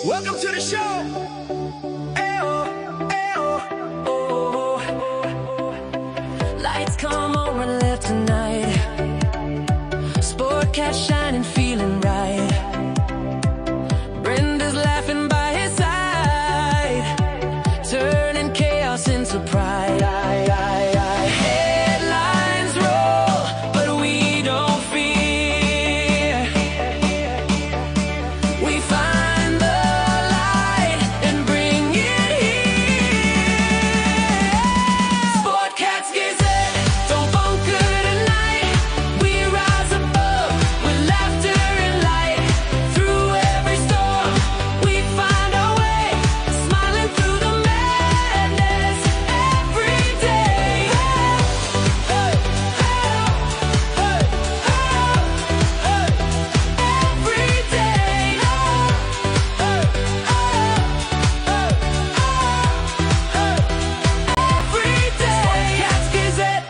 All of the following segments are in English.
Welcome to the show. Lights come on when left tonight. Sportcat shining, feeling right. Brenda's laughing by his side, turning chaos into pride. Headlines roll, but we don't fear. We find the light and bring it here. Sportcat's Gazette, don't bunker tonight. We rise above with laughter and light. Through every storm, we find our way, smiling through the madness every day. Every day. Sportcat's Gazette,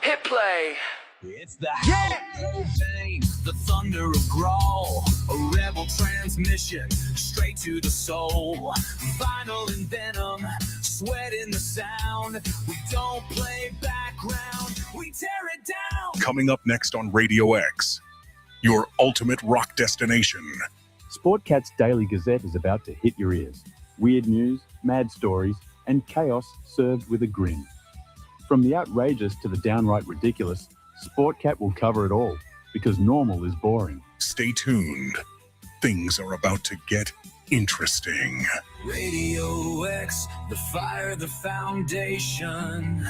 hit play. It's the howl of pain, the thunder of brawl, a rebel transmission straight to the soul. Vinyl and venom, sweat in the sound. We don't play background, we tear it down. Coming up next on Radio X, your ultimate rock destination. Sportcat's Daily Gazette is about to hit your ears. Weird news, mad stories, and chaos served with a grin. From the outrageous to the downright ridiculous, Sportcat will cover it all, because normal is boring. Stay tuned. Things are about to get interesting. Radio X, the fire, the foundation.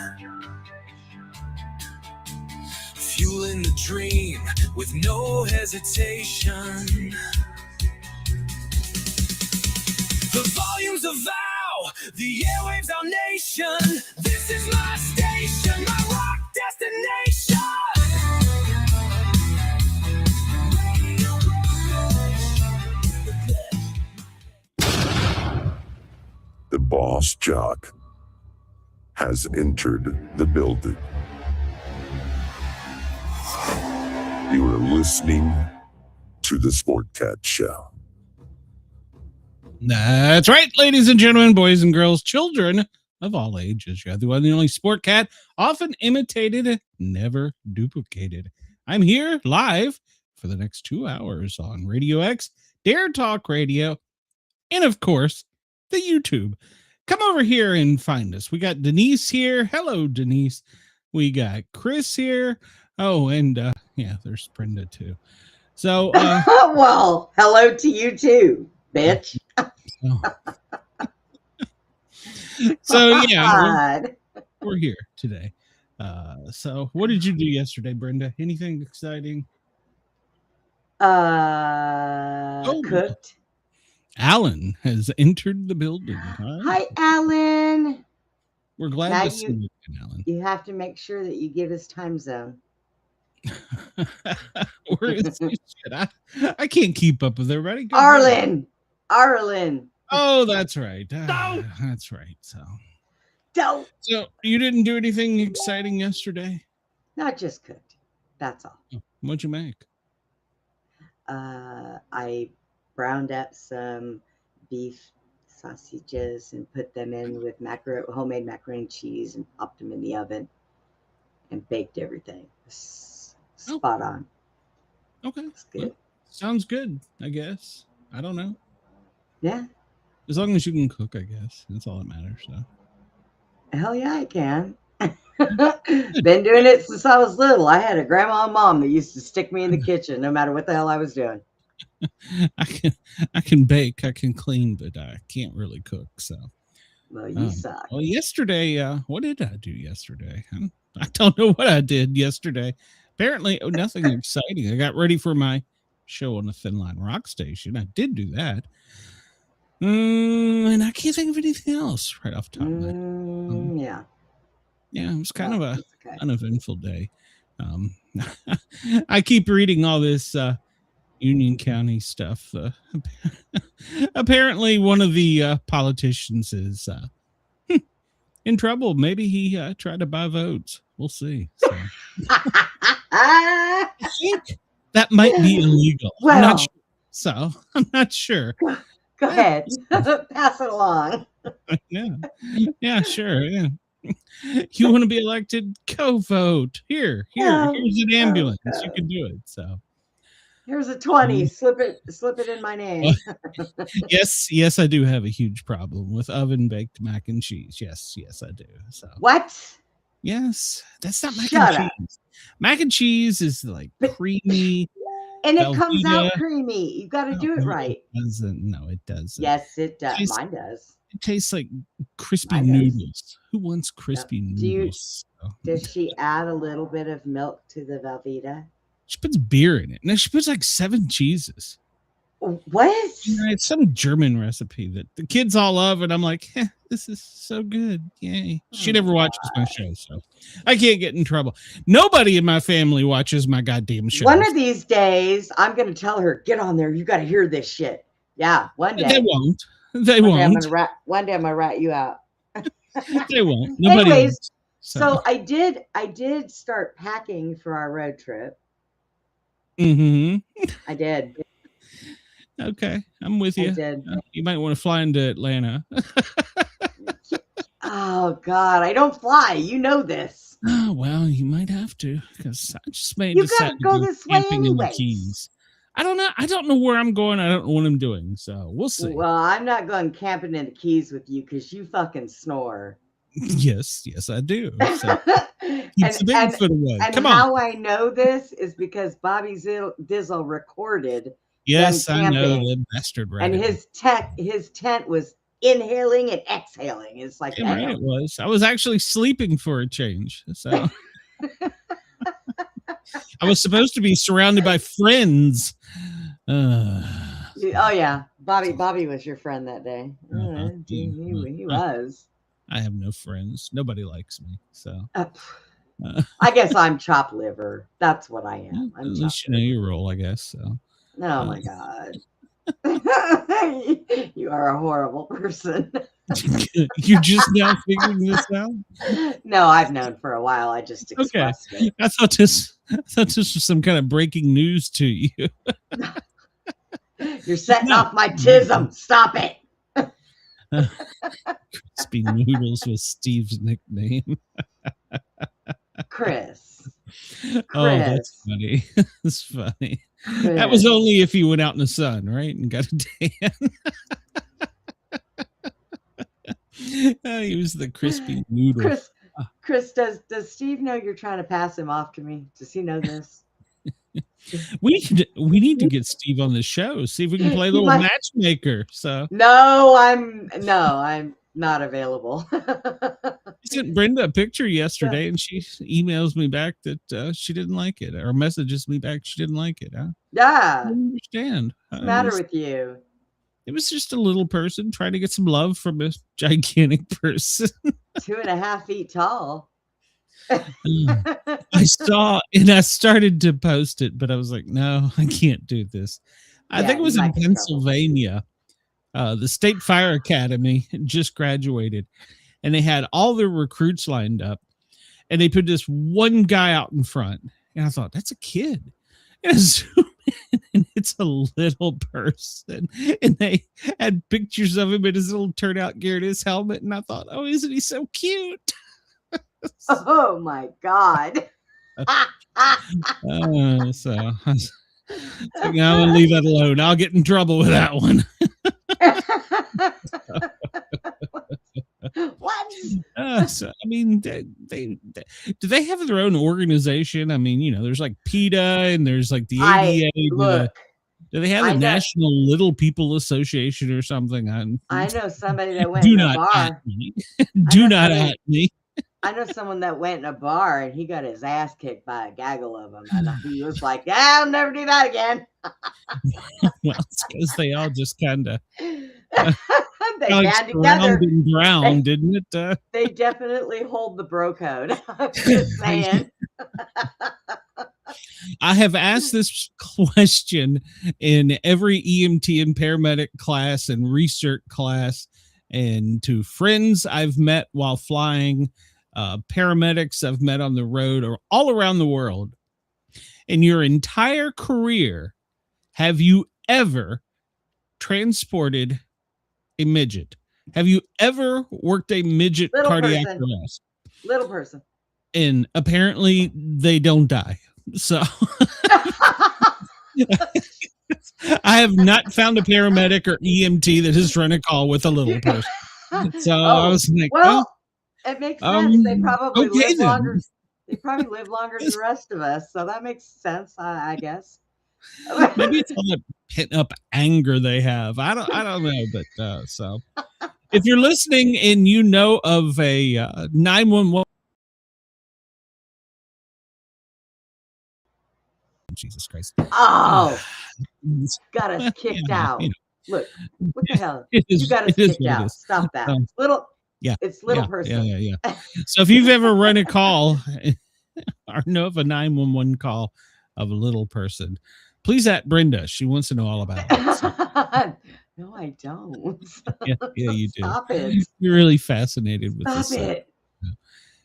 Fueling the dream with no hesitation. The volumes of vow, the airwaves, our nation. This is my station, my rock destination. The boss jock has entered the building. You are listening to the Sportcat Show. That's right, ladies and gentlemen, boys and girls, children of all ages. You're the one and only Sportcat, often imitated, never duplicated. I'm here live for the next 2 hours on Radio X, Dare Talk Radio, and of course, the YouTube. Come over here and find us. We got Denise here. Hello, Denise. We got Chris here. Oh, and yeah, there's Brenda too. So, well, hello to you too, bitch. So yeah, we're here today. So what did you do yesterday, Brenda? Anything exciting? Cooked. Alan has entered the building. Hi, Alan. We're glad Now to see you, Alan. You have to make sure that you give us time zone. Where is this shit? I can't keep up with everybody. Go Arlen. Oh, that's right. That's right. So you didn't do anything exciting yesterday? Not just cooked. That's all. What'd you make? I browned up some beef sausages and put them in with homemade macaroni and cheese and popped them in the oven and baked everything. Spot on. Okay. It's good. Well, sounds good, I guess. I don't know. Yeah. As long as you can cook, I guess. That's all that matters. So. Hell yeah, I can. Been doing it since I was little. I had a grandma and mom that used to stick me in the kitchen no matter what the hell I was doing. I can bake, I can clean, but I can't really cook. So, well, you suck. Well, yesterday, what did I do yesterday? I don't know what I did yesterday. Apparently, nothing exciting. I got ready for my show on the Thin Line Rock Station. I did do that. And I can't think of anything else right off the top of my head. Yeah, it was kind of a uneventful day. I keep reading all this Union County stuff. Apparently, one of the politicians is in trouble. Maybe he tried to buy votes. We'll see. So. I think that might be illegal. Well, I'm not sure. Go ahead. Pass it along. Yeah, sure. Yeah. You want to be elected? Go vote. Here's an ambulance. You can do it. So Here's a 20. Slip it in my name. yes, I do have a huge problem with oven baked mac and cheese. Yes, I do. So What? yes, that's not mac Shut and up. cheese. Mac and cheese is like creamy. And it comes out Velveeta. creamy. You got to do it right. No, it doesn't. Yes, it does. Tastes- Mine does. It tastes like crispy Mine does. noodles. Who wants crispy Do you- noodles? Does she add a little bit of milk to the Velveeta? She puts beer in it. No, she puts like 7 cheeses. What? It's some German recipe that the kids all love, and I'm like, this is so good. Yay. She never watches my show, so I can't get in trouble. Nobody in my family watches my goddamn show. One of these days, I'm going to tell her, get on there. You got to hear this shit. Yeah, one day. They won't. They One won't. day I'm gonna rat you out. They won't. Nobody Anyways, won't. so I did start packing for our road trip. Mm-hmm. I did. Okay, I'm with you. I did. You might want to fly into Atlanta. Oh God, I don't fly. You know this. Oh, well, you might have to, because I just may You decide gotta to go this way camping in the anyways. Keys. I don't know. I don't know where I'm going. I don't know what I'm doing. So we'll see. Well, I'm not going camping in the Keys with you because you fucking snore. Yes, I do. So and keeps the Bigfoot away. and Come on. how I know this is because Bobby Dizzle recorded Yes, them I know camping, the bastard and rabbit. his tent was inhaling and exhaling. It's like, Damn right it was. I was actually sleeping for a change. So I was supposed to be surrounded by friends. Oh yeah, Bobby was your friend that day. He was. I have no friends. Nobody likes me. So I guess I'm chopped liver. That's what I am. at I'm least you know your role, I guess. So Oh my God. You are a horrible person. you're just now figuring this out. No, I've known for a while. I just Okay. expressed it. I thought this was some kind of breaking news to you. You're setting No. off my tism. Stop it. Crispy Noodles was Steve's nickname. Chris. Oh, that's funny. That's funny. Chris. That was only if you went out in the sun, right? And got a tan. He was the crispy noodle. Chris, does Steve know you're trying to pass him off to me? Does he know this? We need to get Steve on the show. See if we can play a little matchmaker. So No, I'm not available. I sent Brenda a picture yesterday, and she emails me back that she didn't like it, or messages me back she didn't like it. Huh? Yeah. I don't understand. What's the matter with you? It was just a little person trying to get some love from a gigantic person. 2.5 feet tall. I saw, and I started to post it, but I was like, no, I can't do this. I think it was in Pennsylvania. The State Fire Academy just graduated, and they had all their recruits lined up, and they put this one guy out in front, and I thought, that's a kid. And I zoom in, and it's a little person, and they had pictures of him in his little turnout gear and his helmet, and I thought, oh, isn't he so cute? Oh my God. So I was like, no, I'm gonna leave that alone. I'll get in trouble with that one. What? So, I mean, do they have their own organization? I mean, there's like PETA and there's like the ADA. Do they have a National Little People Association or something? I know somebody that went in a bar. At me. Do not at me. I know someone that went in a bar and he got his ass kicked by a gaggle of them. And he was like, yeah, I'll never do that again. Well, it's because they all just kind of they band together. Drowned, didn't it? They definitely hold the bro code. I'm just saying. I have asked this question in every EMT and paramedic class and research class, and to friends I've met while flying, paramedics I've met on the road, or all around the world. In your entire career, have you ever transported a midget? Have you ever worked a midget Little cardiac person. arrest? Little person. And apparently they don't die. So I have not found a paramedic or EMT that has run a call with a little person. So I was like, well, it makes sense. They probably okay live then. longer. They probably live longer than the rest of us, so that makes sense, I guess. Maybe it's all that pent up anger they have. I don't know, but so if you're listening and you know of a 911, Jesus Christ. Oh, got us kicked Yeah, out. you know. Look, what the hell? It is- You got us it is kicked what it out. is. Stop that. Yeah. It's little person. Yeah. So if you've ever run a call or know of a 911 call of a little person, please at Brenda. She wants to know all about it. So, No, I don't. yeah, you do. Stop it. You're really fascinated with Stop this. it.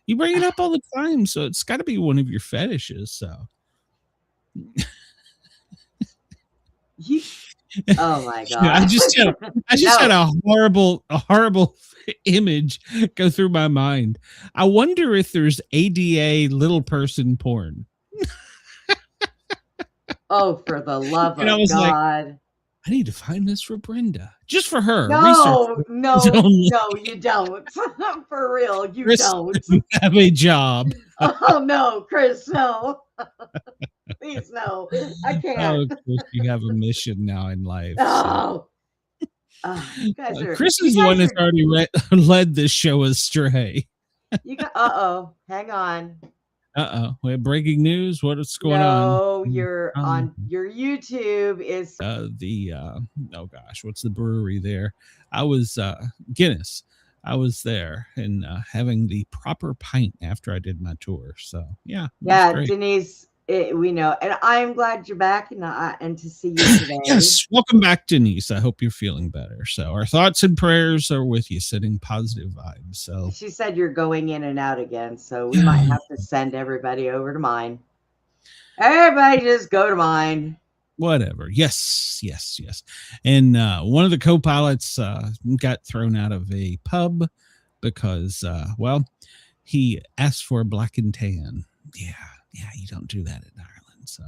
You bring it up all the time, so it's got to be one of your fetishes. So. Oh my god! I just had a horrible image go through my mind. I wonder if there's ADA little person porn. Oh, for the love And I of was like, God! I need to find this for Brenda, just for her. No, Research. no, Don't- no, you don't. For real, you Chris don't. doesn't have a job. Oh no, Chris, no. Please, no. I Oh, can't. of course you have a mission now in life. No. You guys are. Chris you is the guys one that's are- already led this show astray. You got. Hang on. We have breaking news. What's going on? No, you're on your YouTube is Oh gosh, what's the brewery there? I was Guinness. I was there and having the proper pint after I did my tour. So yeah, it was great. Denise. We know, and I'm glad you're back and to see you today. Yes, welcome back, Denise. I hope you're feeling better. So our thoughts and prayers are with you, sending positive vibes. So She said you're going in and out again, so we might have to send everybody over to mine. Everybody just go to mine. whatever. Yes. And one of the co-pilots got thrown out of a pub because, he asked for a black and tan. Yeah, you don't do that in Ireland. So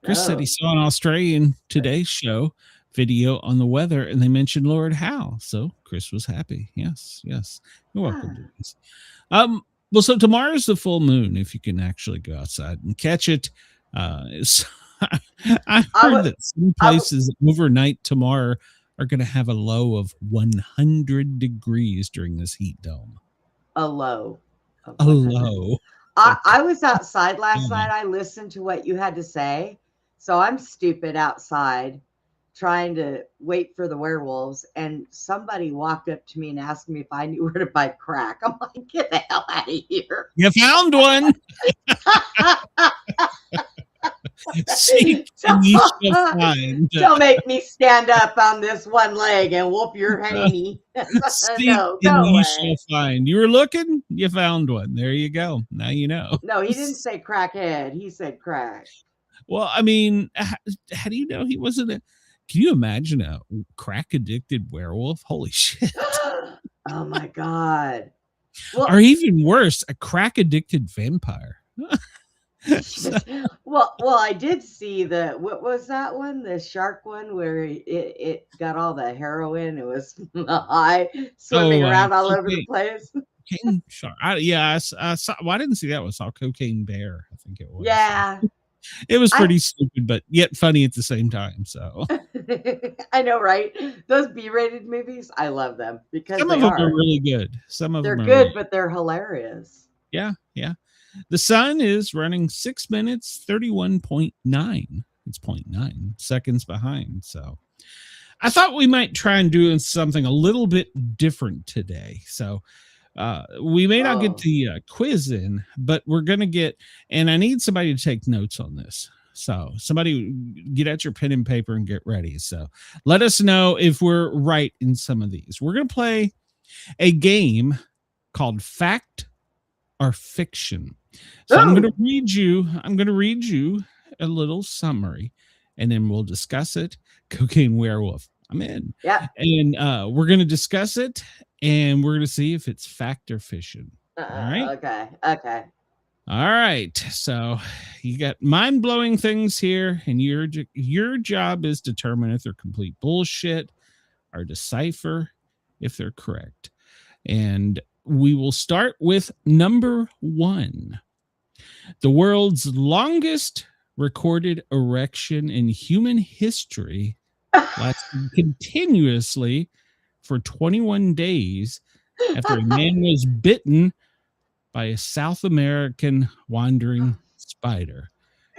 Chris said he saw an Australian Today show video on the weather, and they mentioned Lord Howe. So Chris was happy. Yes. You're welcome, Denise. Well, so tomorrow's the full moon, if you can actually go outside and catch it. I heard that some places overnight tomorrow are going to have a low of 100 degrees during this heat dome. A low. A low. I was outside last night. I listened to what you had to say. So I'm stupid outside trying to wait for the werewolves. And somebody walked up to me and asked me if I knew where to buy crack. I'm like, get the hell out of here. You found one. Seek and ye shall find. Don't make me stand up on this one leg and whoop your haney. Seek No, and go ye away. shall find. You were looking, you found one. There you go. Now you know. No, he didn't say crackhead. He said crack. Well, I mean, how do you know he wasn't a... Can you imagine a crack addicted werewolf? Holy shit. Oh my God. Well, Or even worse, a crack addicted vampire. well, I did see what was that one? The shark one where it got all the heroin. It was high swimming around all over the place. Cocaine shark. I saw. Well, I didn't see that one. I saw Cocaine Bear. I think it was. Yeah. It was pretty stupid, but yet funny at the same time. So I know, right? Those B-rated movies, I love them because some of them are really good. Some of they're them are good, really but they're hilarious. Yeah. The sun is running 6 minutes 31.9. It's 0.9 seconds behind. So I thought we might try and do something a little bit different today. So we may not get the quiz in, but we're going to get, and I need somebody to take notes on this. So somebody get out your pen and paper and get ready. So let us know if we're right in some of these. We're going to play a game called Fact or Fiction. So I'm going to read you a little summary, and then we'll discuss it. Cocaine werewolf. I'm in. Yeah. And we're going to discuss it, and we're going to see if it's fact or fiction. All right. Okay. All right. So you got mind-blowing things here, and your job is to determine if they're complete bullshit or decipher if they're correct. And we will start with number 1. The world's longest recorded erection in human history lasted continuously for 21 days after a man was bitten by a South American wandering spider.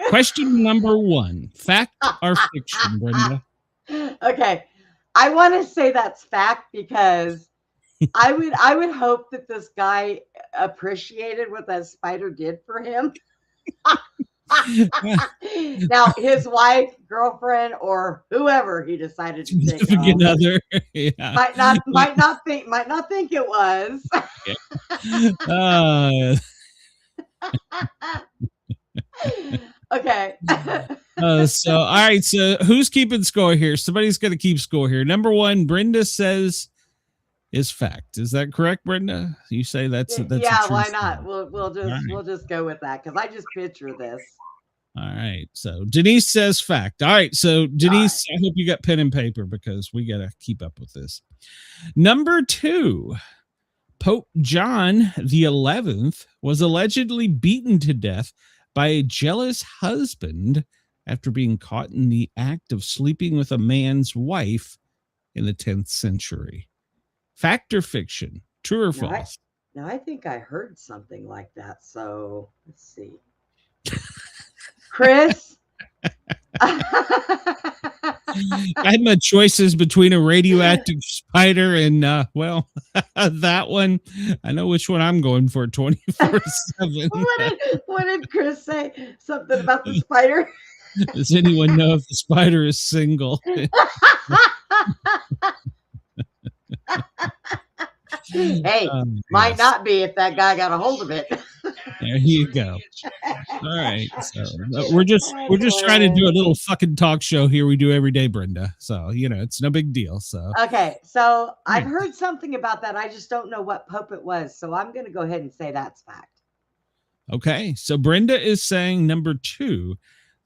Question number 1, fact or fiction, Brenda? Okay. I want to say that's fact because I would hope that this guy appreciated what that spider did for him. Now, his wife, girlfriend, or whoever he decided to take Significant other. Yeah. might not think it was. Okay. So all right, so who's keeping score here? Somebody's going to keep score here. Number 1, Brenda says is fact. Is that correct, Brenda? You say that's yeah, a why true not? story. We'll just go with that because I just picture this. All right. So Denise says fact. All right. So Denise, I hope you got pen and paper because we got to keep up with this. Number 2, Pope John the 11th was allegedly beaten to death by a jealous husband after being caught in the act of sleeping with a man's wife in the 10th century. Fact or fiction? True or false? Now, I think I heard something like that. So let's see. Chris? I had my choices between a radioactive spider and, that one. I know which one I'm going for 24/7. What did Chris say? Something about the spider? Does anyone know if the spider is single? Hey, might not be if that guy got a hold of it. There you go. All right. So we're just trying to do a little fucking talk show here we do every day, Brenda. So, it's no big deal. So okay. So I've heard something about that. I just don't know what pope it was. So I'm going to go ahead and say that's fact. Okay. So Brenda is saying number 2,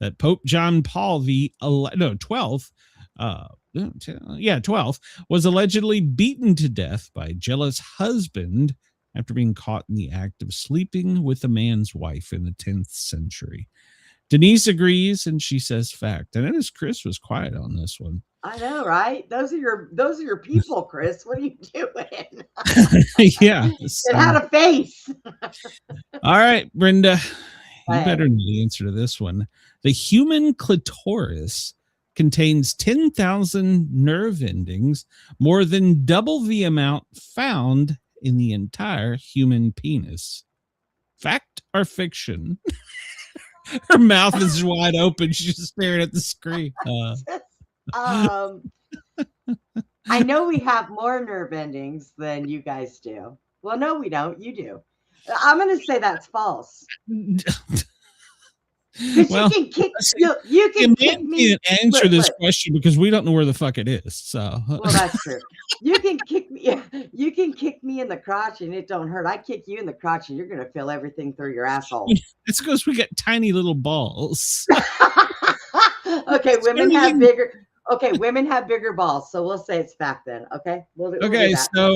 that Pope John Paul the 12th, 12th, was allegedly beaten to death by a jealous husband after being caught in the act of sleeping with a man's wife in the 10th century. Denise agrees, and she says fact. And notice Chris was quiet on this one. I know, right? Those are your people, Chris. What are you doing? Yeah. It had a face. All right, Brenda, you better know the answer to this one. The human clitoris contains 10,000 nerve endings, more than double the amount found in the entire human penis. Fact or fiction? Her mouth is wide open. She's just staring at the screen. I know we have more nerve endings than you guys do. Well, no, we don't. You do. I'm going to say that's false. Well, you can kick me. Answer this question because we don't know where the fuck it is. So, well, that's true. You can kick me. You can kick me in the crotch and it don't hurt. I kick you in the crotch and you're gonna feel everything through your asshole. It's because we got tiny little balls. Okay, women have bigger. Okay, women have bigger balls, so we'll say it's fact then. Okay. We'll okay. So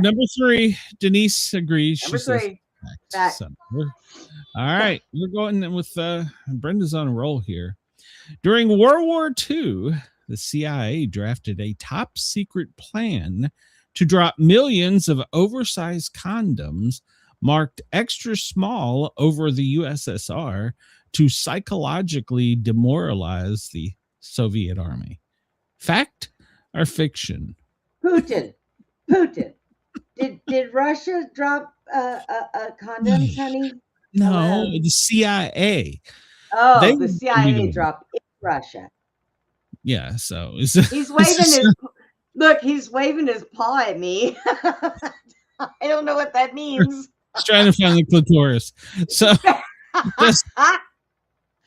number 3, Denise agrees. Number 3. Fact. So, all right, we're going with Brenda's on a roll here. During World War II, the CIA drafted a top secret plan to drop millions of oversized condoms marked extra small over the USSR to psychologically demoralize the Soviet army. Fact or fiction? Putin. Did Russia drop condoms, honey? No, the CIA. Oh, the CIA dropped in Russia. Yeah, so he's waving he's waving his paw at me. I don't know what that means. He's trying to find the clitoris. So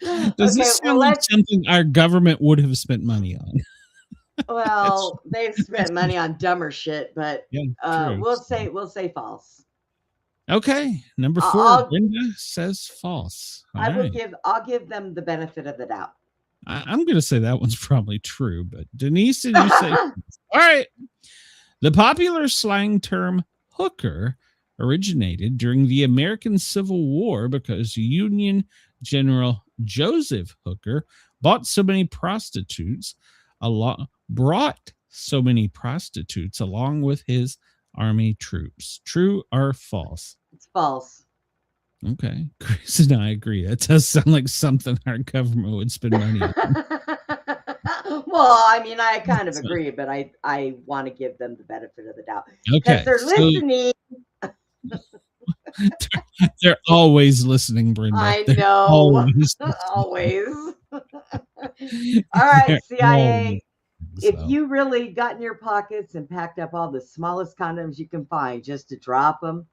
Does Okay, this well, sound like something our government would have spent money on? well, they've spent money on dumber shit, but Yeah, true. we'll say false. Okay, number 4, I'll Brenda says false. All I will right. I'll give them the benefit of the doubt. I'm going to say that one's probably true, but Denise, did you say? All right. The popular slang term hooker originated during the American Civil War because Union General Joseph Hooker brought so many prostitutes along with his army troops. True or false? It's false. Okay. Chris and I agree. That does sound like something our government would spend money on. Well, I mean, I kind of agree, but I want to give them the benefit of the doubt because Okay. they're listening. They're always listening, Brenda. I They're know. always Always. All right, They're CIA. always If so. you really got in your pockets and packed up all the smallest condoms you can find just to drop them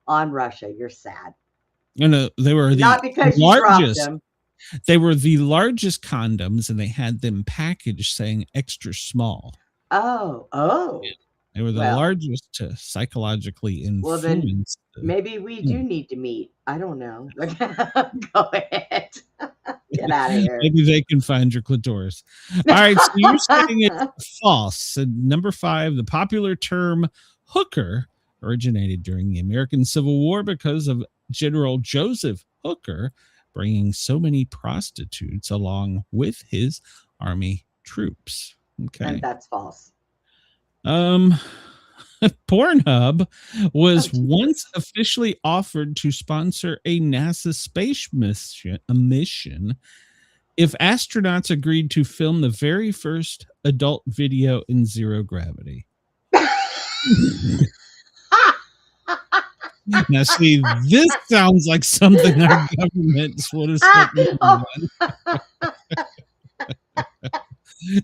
on Russia, you're sad. They were the Not because you dropped largest. them. They were the largest condoms, and they had them packaged saying extra small. Oh. They were the Well. largest to psychologically Well, then influence. maybe we do need to meet. I don't know. Go ahead. Get out of here. Maybe they can find your clitoris. All right, so you're saying it's false. And number 5, the popular term hooker originated during the American Civil War because of General Joseph Hooker bringing so many prostitutes along with his army troops. Okay. And that's false. Pornhub was Jesus. once officially offered to sponsor a NASA space mission if astronauts agreed to film the very first adult video in zero gravity. Now, see, this sounds like something our government would have spent money on.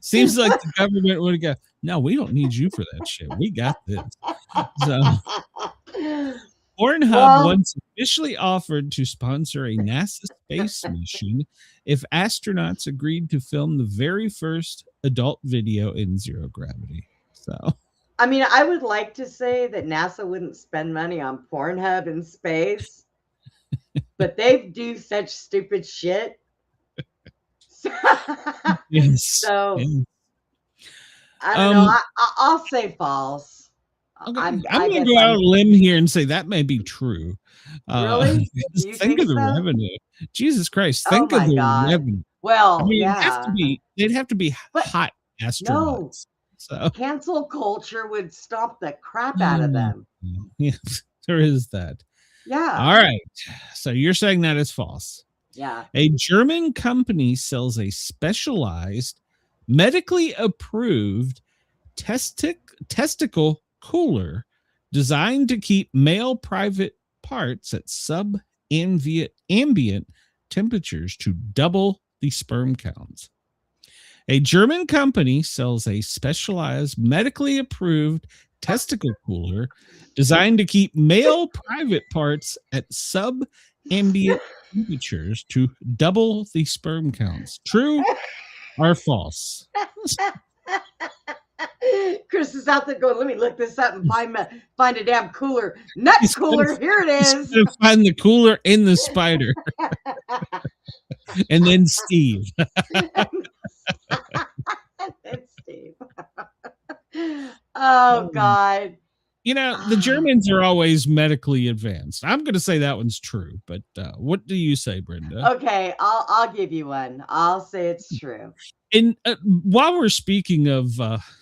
Seems like the government would have gone, no, we don't need you for that shit. We got this. So, Pornhub once officially offered to sponsor a NASA space mission if astronauts agreed to film the very first adult video in zero gravity. So, I mean, I would like to say that NASA wouldn't spend money on Pornhub in space, but they do such stupid shit. yes. So, yes. I don't know. I'll say false. Okay. I I'm guess going to go out on a limb here and say that may be true. Really? Just You think think of the so? revenue. Jesus Christ. Oh Think of my the God. revenue. Well, I mean, yeah. they'd have to be But hot astronauts. So, cancel culture would stomp the crap out of them. yes, there is that. Yeah. All right. So you're saying that is false. Yeah. A German company sells a specialized, medically approved testicle cooler designed to keep male private parts at ambient temperatures to double the sperm counts. A German company sells a specialized, medically approved testicle cooler designed to keep male private parts at sub-ambient temperatures to double the sperm counts. True or false? Chris is out there going, let me look this up and find a damn cooler. Nut cooler. Here it is. Find the cooler in the spider. And then Steve. It's Steve. Oh, God. You know, the Germans are always medically advanced. I'm going to say that one's true, but what do you say, Brenda? Okay, I'll give you one. I'll say it's true. And while we're speaking of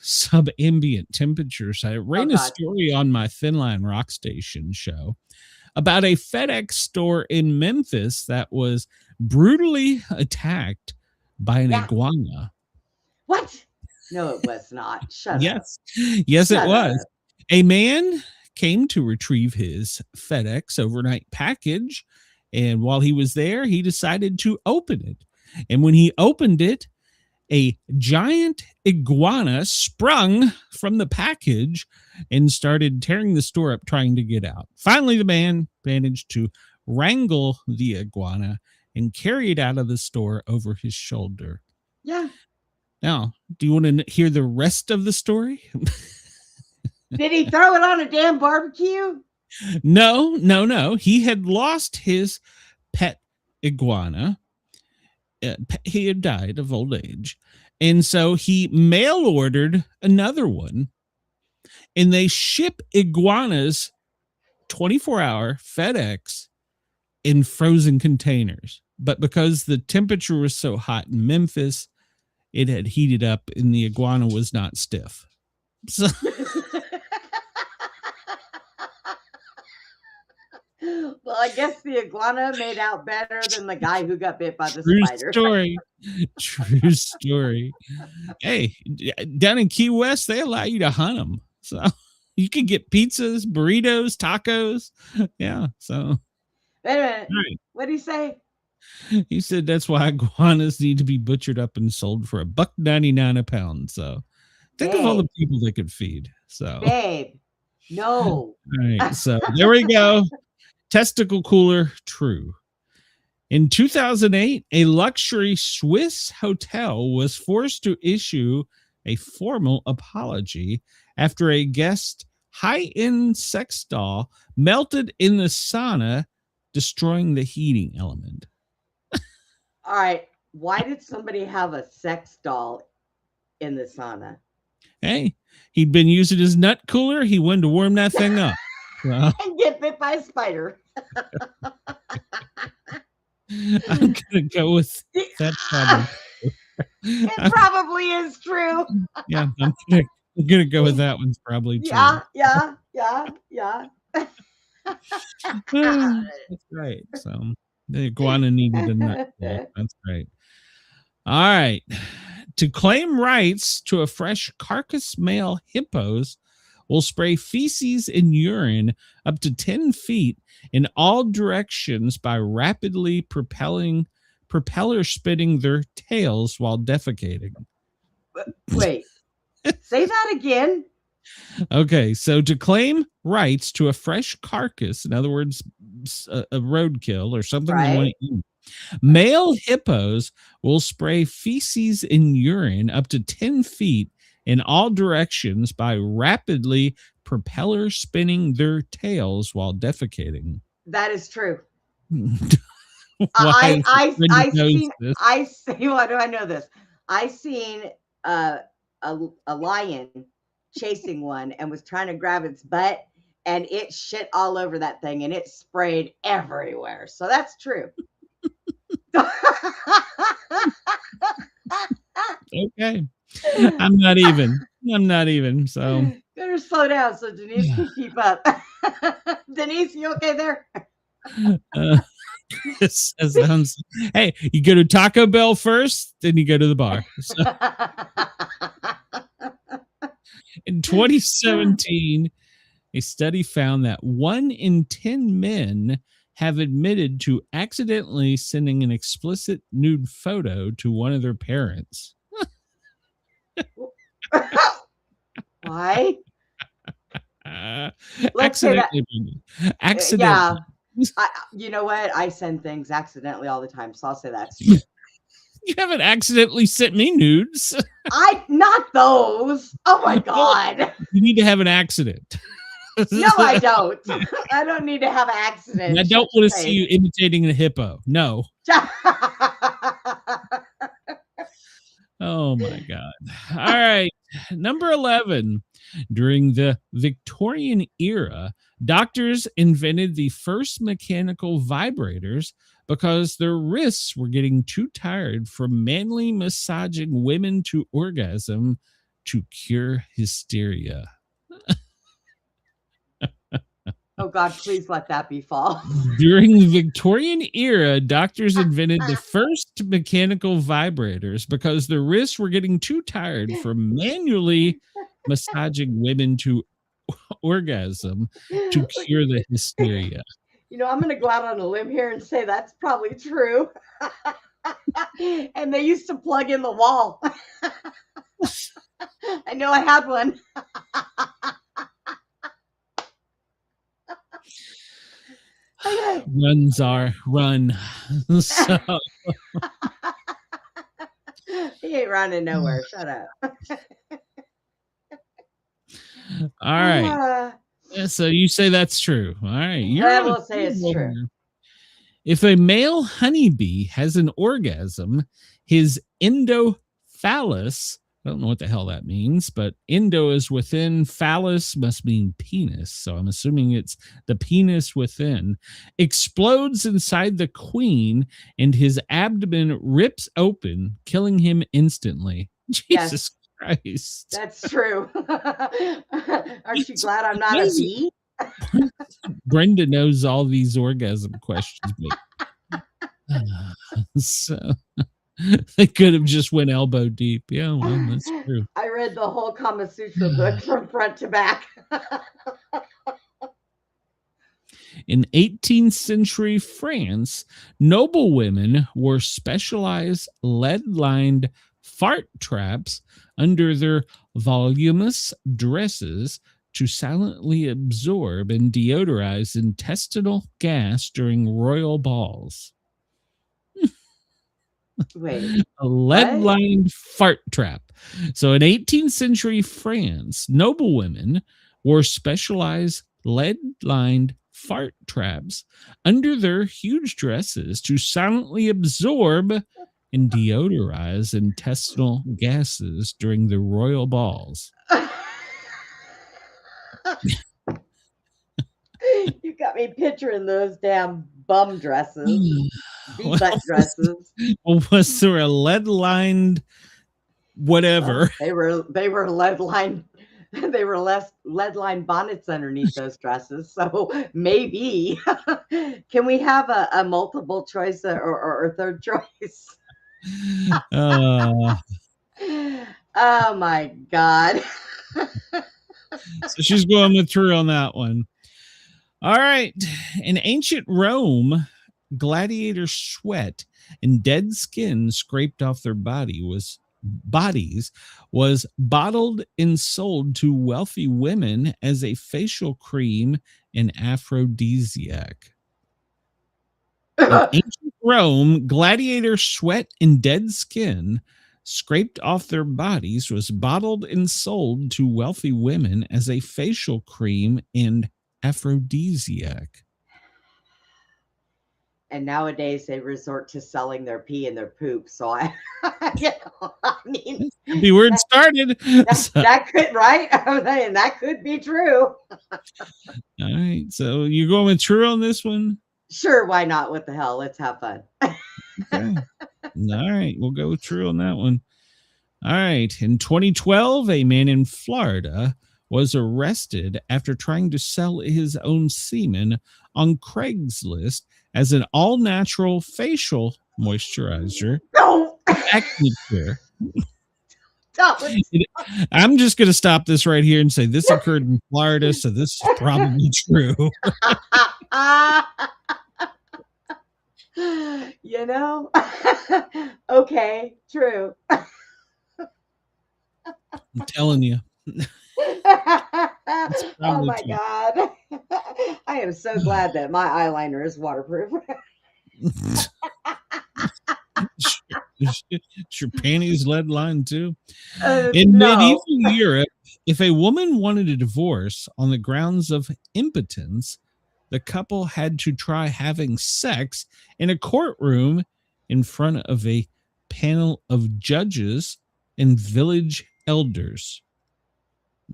sub-ambient temperatures, I ran a story on my Thinline Rock Station show about a FedEx store in Memphis that was brutally attacked by an iguana. What? No, it was not. Shut up. Yes, it was. A man came to retrieve his FedEx overnight package, and while he was there, he decided to open it. And when he opened it, a giant iguana sprung from the package and started tearing the store up, trying to get out. Finally, the man managed to wrangle the iguana and carried out of the store over his shoulder. Yeah. Now, do you want to hear the rest of the story? Did he throw it on a damn barbecue? No. He had lost his pet iguana. He had died of old age. And so he mail ordered another one. And they ship iguanas 24-hour FedEx in frozen containers. But because the temperature was so hot in Memphis, it had heated up and the iguana was not stiff. So Well, I guess the iguana made out better than the guy who got bit by the true spider. story. True story. Hey, down in Key West, they allow you to hunt them. So you can get pizzas, burritos, tacos. Yeah. So Wait a minute. right. What did he say? He said that's why iguanas need to be butchered up and sold for $1.99 a pound. So think of all the people they could feed. So Babe, no. all right. So there we go. Testicle cooler, true. In 2008, a luxury Swiss hotel was forced to issue a formal apology after a guest high-end sex doll melted in the sauna, destroying the heating element. All right. Why did somebody have a sex doll in the sauna? Hey, he'd been using his nut cooler. He wanted to warm that thing up. So, And get bit by a spider. I'm gonna go with that. Probably. It probably is true. Yeah, I'm gonna go with that one's probably true. Yeah. That's right. So the iguana needed a nut. That's right. All right. To claim rights to a fresh carcass male hippos will spray feces and urine up to 10 feet in all directions by rapidly propeller spinning their tails while defecating. Wait. Say that again. Okay, so to claim rights to a fresh carcass, in other words, a roadkill or something they want to eat, male hippos will spray feces and urine up to 10 feet in all directions by rapidly propeller spinning their tails while defecating. That is true. Why I knows this? see. Why do I know this? I seen a lion chasing one and was trying to grab its butt, and it shit all over that thing, and it sprayed everywhere. So that's true. Okay. I'm not even. So better slow down so Denise can keep up. Denise, you okay there? it sounds, hey, you go to Taco Bell first, then you go to the bar. So, in 2017, a study found that 1 in 10 men have admitted to accidentally sending an explicit nude photo to one of their parents. Why? Let's say that. Accidentally. Yeah. You know what? I send things accidentally all the time, so I'll say that's true. You haven't accidentally sent me nudes. Not those. Oh my God. You need to have an accident. No, I don't. I don't need to have an accident. And I don't want to see you imitating a hippo. No. Oh my God. All right. Number 11. During the Victorian era, doctors invented the first mechanical vibrators because their wrists were getting too tired from manually massaging women to orgasm to cure hysteria. Oh God, please let that be false. During the Victorian era, doctors invented the first mechanical vibrators because their wrists were getting too tired from manually massaging women to orgasm to cure the hysteria. You know, I'm going to go out on a limb here and say that's probably true. And they used to plug in the wall. I know I had one. Run, Czar, run. So, He ain't running nowhere. Shut up. all right. Uh, So you say that's true. All right. You're I on a will say it's good true. one. If a male honeybee has an orgasm, his endophallus, I don't know what the hell that means, but endo is within, phallus must mean penis. So I'm assuming it's the penis within, explodes inside the queen and his abdomen rips open, killing him instantly. Yes. Jesus Christ. That's true. Aren't you glad I'm not a Yes. bee? Brenda knows all these orgasm questions. But, so they could have just went elbow deep. Yeah, well, that's true. I read the whole Kama Sutra book from front to back. In 18th century France, noblewomen wore specialized lead-lined fart traps under their voluminous dresses to silently absorb and deodorize intestinal gas during royal balls. Wait, A lead-lined fart trap. So in 18th century France, noblewomen wore specialized lead-lined fart traps under their huge dresses to silently absorb and deodorize intestinal gases during the royal balls. you got me picturing those damn bum dresses, Well, butt dresses. was there a lead-lined whatever? They were lead lined. They were less lead lined bonnets underneath those dresses. So maybe can we have a multiple choice or third choice? Uh, Oh my God. so she's going with true on that one. All right. In ancient Rome, gladiator sweat and dead skin scraped off their bodies was bottled and sold to wealthy women as a facial cream and aphrodisiac. In ancient Rome, gladiator sweat and dead skin scraped off their bodies was bottled and sold to wealthy women as a facial cream and aphrodisiac. And nowadays they resort to selling their pee and their poop. So I mean, Could be where it started. that could, right? And that could be true. All right. So you're going with true on this one? Sure, why not? What the hell? Let's have fun. Okay. All right. We'll go with true on that one. All right. In 2012, a man in Florida was arrested after trying to sell his own semen on Craigslist as an all-natural facial moisturizer. No, Acne cure. don't. I'm just going to stop this right here and say this occurred in Florida, so this is probably true. You know, okay, true. I'm telling you. Oh my God. I am so glad that my eyeliner is waterproof. Is your panties lead lined too? In No. medieval Europe, if a woman wanted a divorce on the grounds of impotence, the couple had to try having sex in a courtroom in front of a panel of judges and village elders.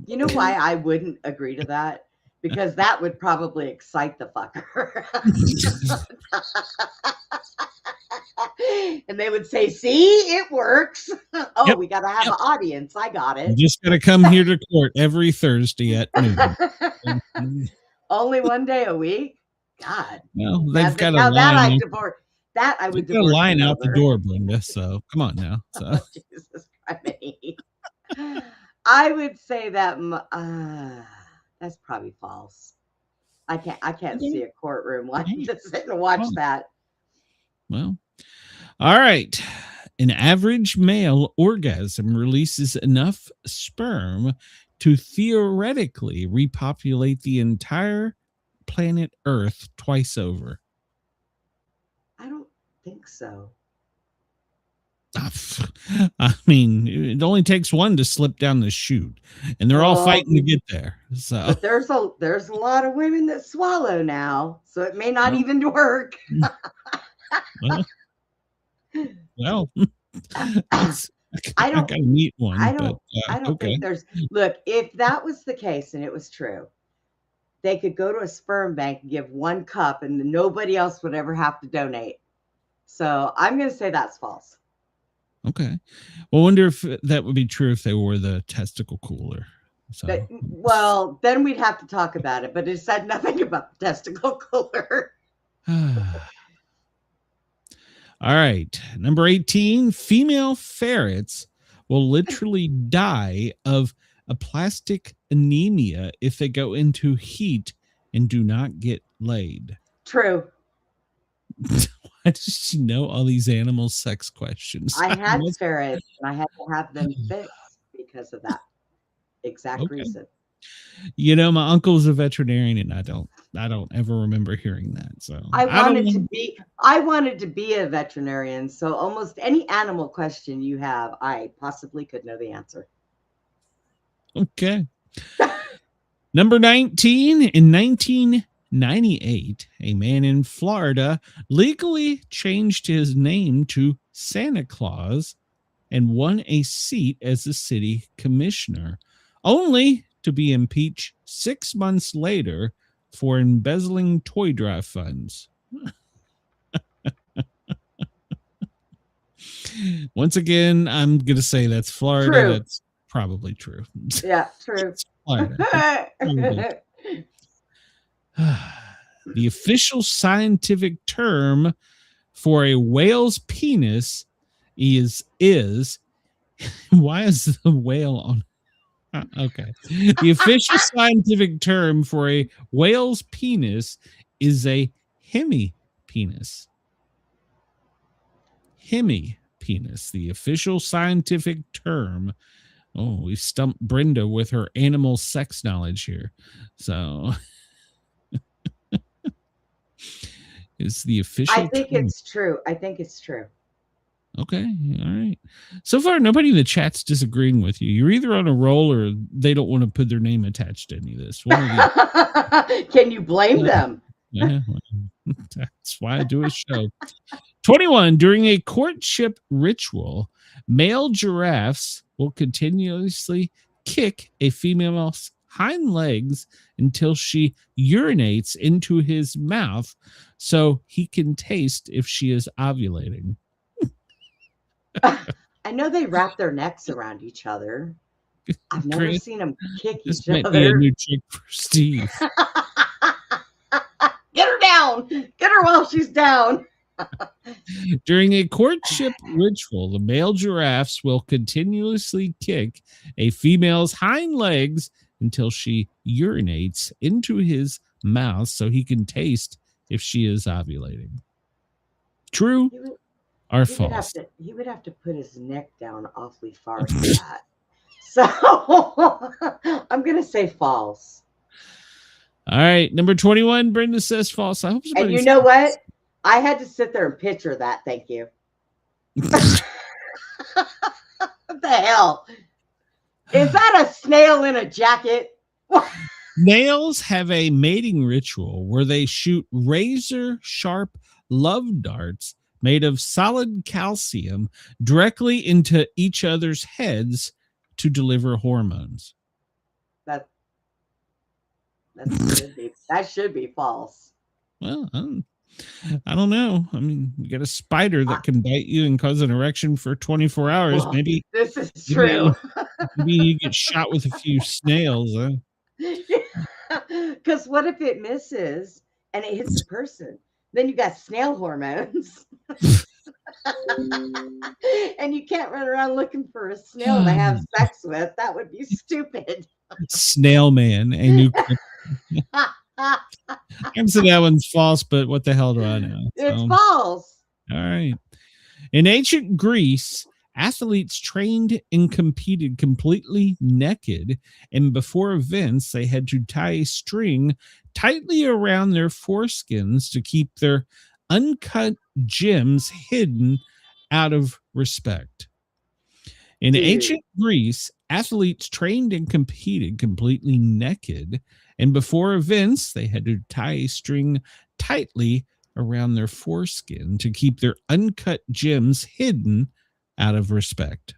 You know why I wouldn't agree to that? Because that would probably excite the fucker. And they would say, see, it works. Oh, Yep, we got to have an audience. I got You it. just got to come here to court every Thursday at noon. Only one day a week? God. Well, they've got a Now that I line. divorce. That I would They've got a divorce line him out the over. door, Brenda. So come on now. So Oh, Jesus Christ. I would say that that's probably false. I can't see a courtroom wanting to sit and watch that. well, all right. An average male orgasm releases enough sperm to theoretically repopulate the entire planet Earth twice over? I don't think so. I mean, it only takes one to slip down the chute, and they're all fighting to get there. So, But there's a lot of women that swallow now, so it may not even work. well, I don't gotta meet one. I don't okay. think there's look, if that was the case and it was true, they could go to a sperm bank and give 1 cup and nobody else would ever have to donate. So I'm gonna say that's false. Okay. Well, I wonder if that would be true if they wore the testicle cooler. So, Well, then we'd have to talk about it, but it said nothing about the testicle cooler. all right. Number 18, female ferrets will literally die of aplastic anemia if they go into heat and do not get laid. True. Why does she know all these animal sex questions? I had ferrets and I had to have them fixed because of that exact reason. You know, my uncle's a veterinarian, and I don't ever remember hearing that. So I wanted to be a veterinarian. So almost any animal question you have, I possibly could know the answer. Okay. Number 19, in 1998, a man in Florida legally changed his name to Santa Claus and won a seat as a city commissioner, only to be impeached 6 months later for embezzling toy drive funds. Once again, I'm going to say that's Florida. True. That's probably true. Yeah, true. Florida. The official scientific term for a whale's penis is why is the whale on? Okay. The official scientific term for a whale's penis is a hemipenis. Hemipenis, the official scientific term. Oh, we stumped Brenda with her animal sex knowledge here. So is the official I think term. it's true. I think it's true. Okay. All right. So far, nobody in the chat's disagreeing with you. You're either on a roll or they don't want to put their name attached to any of this. Can you blame them? Yeah, well, that's why I do a show. 21. During a courtship ritual, male giraffes will continuously kick a female's hind legs until she urinates into his mouth so he can taste if she is ovulating. I know they wrap their necks around each other. I've never Chris, seen them kick this each might be a other. new trick for Steve. Get her down. Get her while she's down. During a courtship ritual, the male giraffes will continuously kick a female's hind legs until she urinates into his mouth so he can taste if she is ovulating. True or false? He would have to put his neck down awfully far for that. So I'm going to say false. All right. Number 21, Brenda says false. I hope And you know what? I had to sit there and picture that. Thank you. What the hell? Is that a snail in a jacket? Males have a mating ritual where they shoot razor sharp love darts made of solid calcium directly into each other's heads to deliver hormones. That should be false. Well, I don't know. I mean, you got a spider that can bite you and cause an erection for 24 hours. Well, maybe this is true. Maybe you get shot with a few snails. Huh? Because what if it misses and it hits the person? Then you got snail hormones. And you can't run around looking for a snail to have sex with. That would be stupid. Snail man, a new. I'm saying that one's false, but what the hell do I know? It's false. All right. In ancient Greece, Athletes trained and competed completely naked, and before events, they had to tie a string tightly around their foreskins to keep their uncut gems hidden out of respect. In Dude. ancient Greece, athletes trained and competed completely naked, and before events, they had to tie a string tightly around their foreskin to keep their uncut gems hidden out of respect.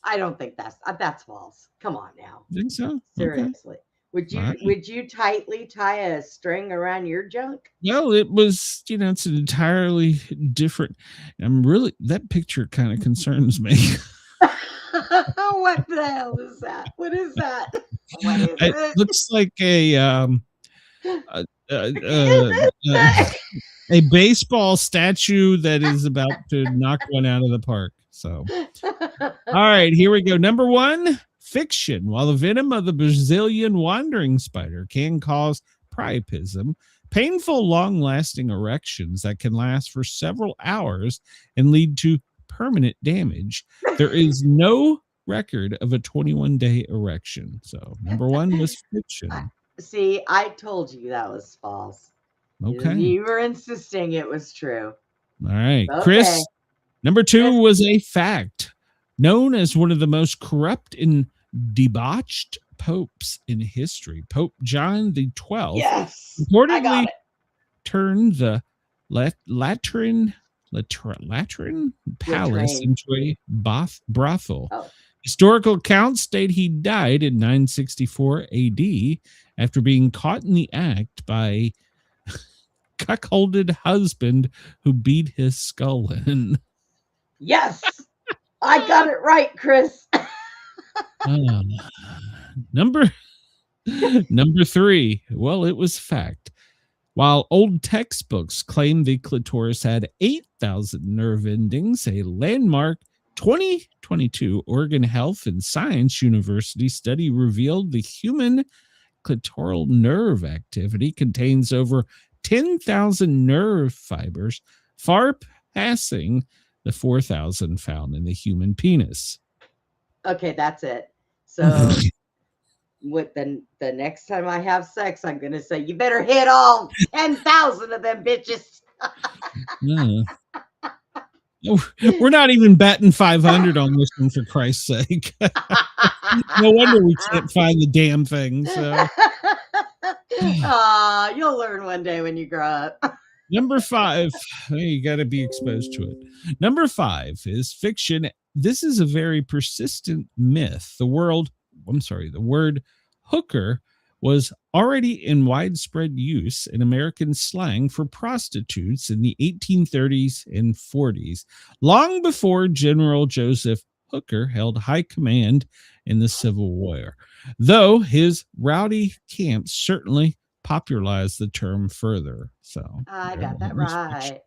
I don't think that's false. Come on now. Think so? Okay. Seriously. Would you All right. would you tightly tie a string around your junk? Well, it was, it's an entirely different. That picture kind of concerns me. What the hell is that? What is that? What is It it? looks like a baseball statue that is about to knock one out of the park. So, all right, here we go. Number 1, fiction. While the venom of the Brazilian wandering spider can cause priapism, painful, long-lasting erections that can last for several hours and lead to permanent damage, there is no record of a 21-day erection. So, number 1 was fiction. See, I told you that was false. Okay. You were insisting it was true. All right. Okay. Chris, number 2 Chris. was a fact. Known as one of the most corrupt and debauched popes in history, Pope John the 12th Yes. I got reportedly it. turned the Lateran palace Latrine. into a brothel. Oh. Historical accounts state he died in 964 AD after being caught in the act by a cuckolded husband who beat his skull in. Yes. I got it right, Chris. Number 3. Well, it was fact. While old textbooks claim the clitoris had 8,000 nerve endings, a landmark 2022 Oregon Health and Science University study revealed the human clitoral nerve activity contains over 10,000 nerve fibers, far passing the 4,000 found in the human penis. Okay, that's it. So with the next time I have sex, I'm gonna say you better hit all 10,000 of them bitches. Yeah. We're not even batting 500 on this one, for Christ's sake. No wonder we can't find the damn thing. So, you'll learn one day when you grow up. number 5, you got to be exposed to it. Number 5 is fiction. This is a very persistent myth. The word hooker was already in widespread use in American slang for prostitutes in the 1830s and 40s, long before General Joseph Hooker held high command in the Civil War, though his rowdy camps certainly popularized the term further. So I got that right.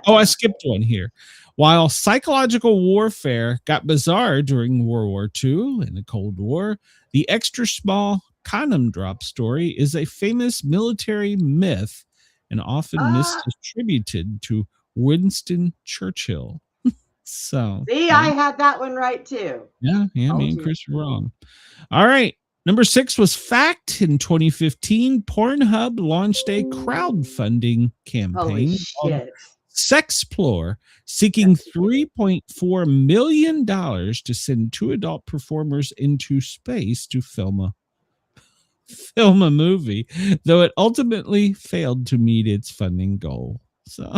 I skipped one here. While psychological warfare got bizarre during World War II and the Cold War, the extra small condom drop story is a famous military myth and often misattributed to Winston Churchill. So see, I had that one right too. Yeah, me and Chris were wrong. All right. Number 6 was fact. In 2015, Pornhub launched a crowdfunding campaign Holy called shit. Sexplore, seeking $3.4 million to send 2 adult performers into space to film a movie, though it ultimately failed to meet its funding goal. So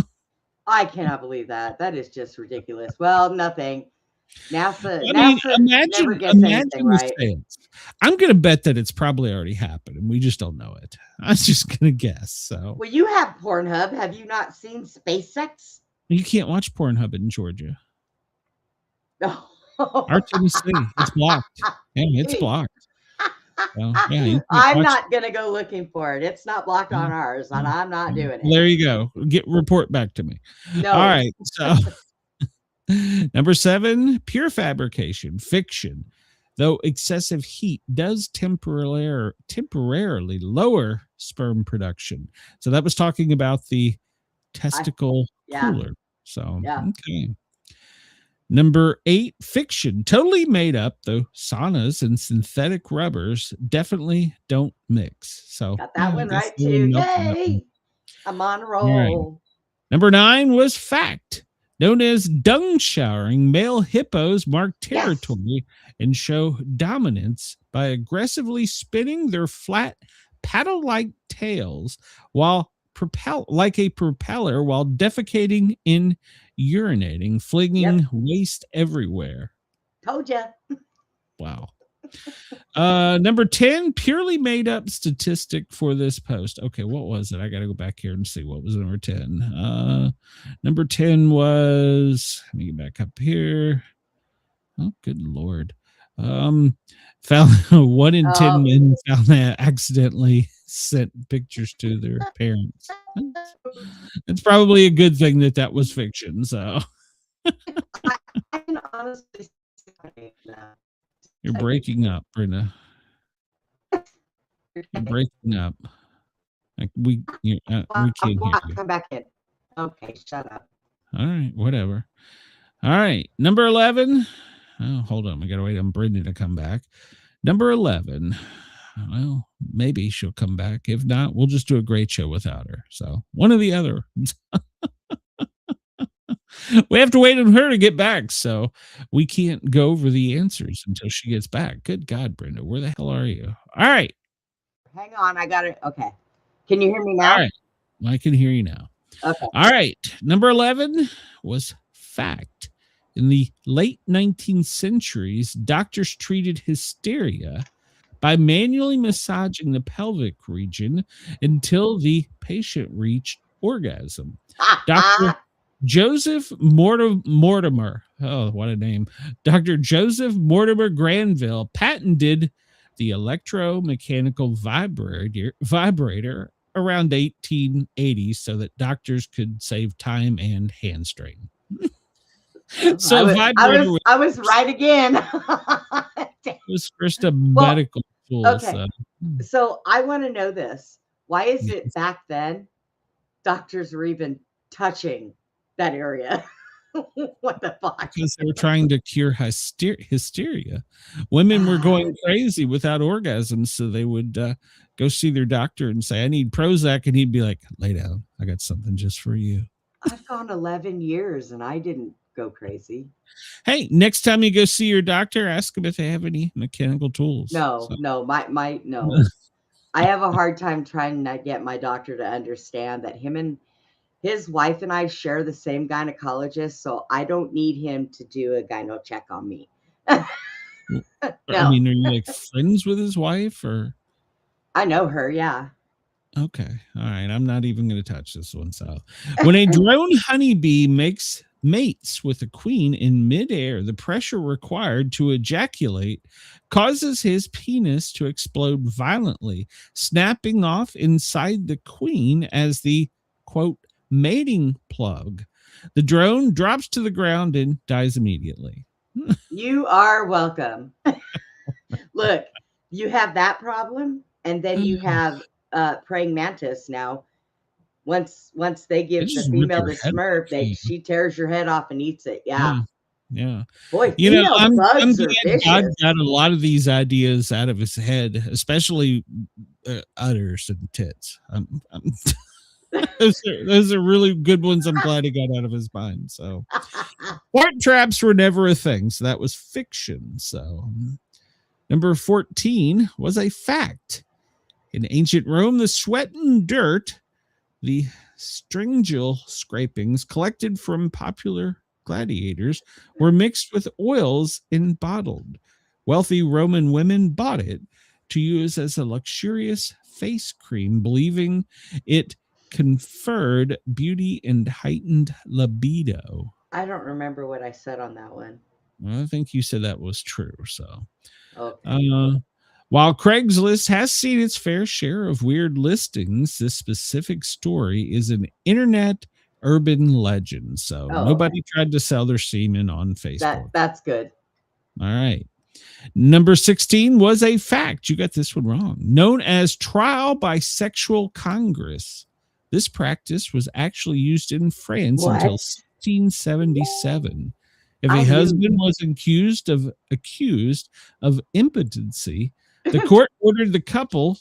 I cannot believe that. That is just ridiculous. Well, nothing. NASA never gets anything right. Sales. I'm going to bet that it's probably already happened and we just don't know it. I was just going to guess. So, well, you have Pornhub. Have you not seen SpaceX? You can't watch Pornhub in Georgia. No. Our Tennessee, it's blocked. Yeah, it's blocked. So, yeah, I'm not going to go looking for it. It's not blocked on ours, and I'm not doing it. There you go. Report back to me. No. All right. So number 7, pure fabrication, fiction. Though excessive heat does temporarily lower sperm production. So that was talking about the testicle cooler. So, okay. Number 8, fiction. Totally made up, though saunas and synthetic rubbers definitely don't mix. So Got that one I guess right they too. wouldn't milk that one. Yay! I'm on a All right. roll. Number 9 was fact. Known as dung showering, male hippos mark territory and show dominance by aggressively spinning their flat paddle-like tails while like a propeller while defecating and urinating, flinging waste everywhere. Told ya. Wow. Number 10, purely made up statistic for this post. Okay, what was it? I got to go back here and see what was number 10. Number 10 was, let me get back up here. Oh, good Lord. Found 1 in 10 men found that accidentally sent pictures to their parents. It's probably a good thing that was fiction. So I can honestly say that. you're breaking up, Brenda. You're breaking up. Like we can't hear you. Come back in. Okay, shut up. All right, whatever. All right, number 11. Oh, hold on. I got to wait on Brenda to come back. Number 11. Well, maybe she'll come back. If not, we'll just do a great show without her. So one or the other. We have to wait on her to get back, so we can't go over the answers until she gets back. Good God, Brenda, where the hell are you? All right. Hang on, I got it. Okay. Can you hear me now? All right. I can hear you now. Okay. All right. Number 11 was fact. In the late 19th centuries, doctors treated hysteria by manually massaging the pelvic region until the patient reached orgasm. Dr. Joseph Mortimer, oh, what a name. Dr. Joseph Mortimer Granville patented the electromechanical vibrator around 1880 so that doctors could save time and hand strain. So I was right again. It was first a medical tool. Okay. So I want to know this. Why is it back then doctors were even touching that area? What the fuck? Because they were trying to cure hysteria. Women were going crazy without orgasms, so they would go see their doctor and say, I need Prozac, and he'd be like, lay down. I got something just for you. I've gone 11 years and I didn't go crazy. Hey, next time you go see your doctor, ask them if they have any mechanical tools. No. I have a hard time trying to get my doctor to understand that his wife and I share the same gynecologist, so I don't need him to do a gyno check on me. No. I mean, are you like friends with his wife, or? I know her, yeah. Okay. All right. I'm not even going to touch this one. So when a drone honeybee mates with a queen in midair, the pressure required to ejaculate causes his penis to explode violently, snapping off inside the queen as the, quote, mating plug. The drone drops to the ground and dies immediately. You are welcome. Look, you have that problem, and then you have praying mantis now. Once they give the female the smurf, she tears your head off and eats it. Yeah. Boy, I'm glad God got a lot of these ideas out of his head, especially udders and tits. Those are really good ones. I'm glad he got out of his mind. So fart traps were never a thing. So that was fiction. So number 14 was a fact. In ancient Rome, the sweat and dirt, the stringil scrapings collected from popular gladiators, were mixed with oils and bottled. Wealthy Roman women bought it to use as a luxurious face cream, believing it conferred beauty and heightened libido. I don't remember what I said on that one. Well, I think you said that was true. So, okay. While Craigslist has seen its fair share of weird listings, this specific story is an internet urban legend. So nobody tried to sell their semen on Facebook. That's good. All right. Number 16 was a fact. You got this one wrong. Known as trial by sexual congress. This practice was actually used in France until 1677. If a husband was accused of impotency, the court ordered the couple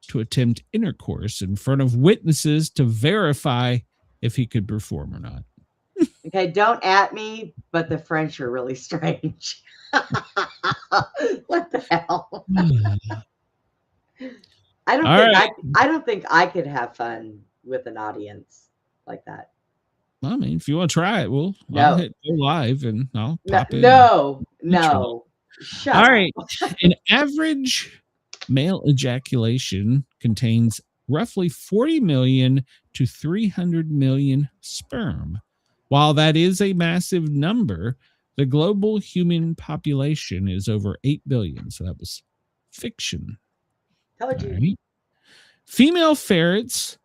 to attempt intercourse in front of witnesses to verify if he could perform or not. Okay, don't at me, but the French are really strange. What the hell? I don't think I could have fun with an audience like that. I mean, if you want to try it, No. I'll hit go live and I'll pop in. No. Shut All up. right. An average male ejaculation contains roughly 40 million to 300 million sperm. While that is a massive number, the global human population is over 8 billion. So that was fiction. Told you. Right. Female ferrets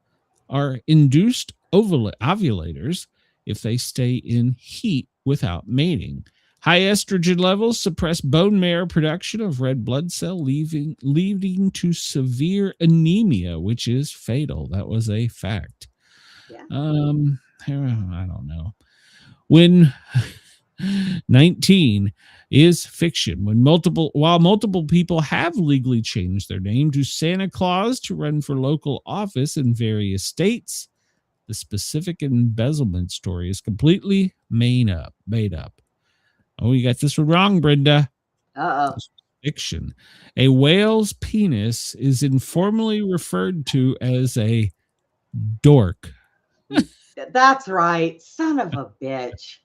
are induced ovulators if they stay in heat without mating. High estrogen levels suppress bone marrow production of red blood cell, leading to severe anemia, which is fatal. That was a fact. Yeah. I don't know. When 19 is fiction, while multiple people have legally changed their name to Santa Claus to run for local office in various states, the specific embezzlement story is completely made up. Oh, you got this one wrong, Brenda. Uh-oh. Fiction. A whale's penis is informally referred to as a dork. That's right. Son of a bitch.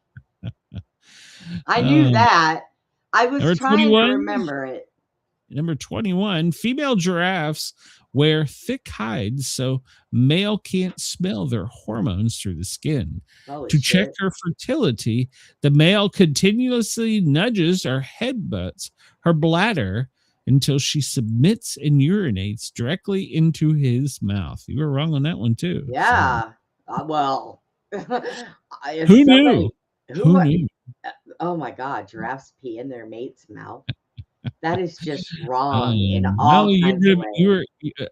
I knew that. I was trying to remember it. Number 21, female giraffes wear thick hides so male can't smell their hormones through the skin. To check her fertility, the male continuously nudges or headbutts her bladder until she submits and urinates directly into his mouth. You were wrong on that one too. Yeah. So. Who knew? Who knew? Oh my God, giraffes pee in their mate's mouth. That is just wrong in all kinds of ways. You were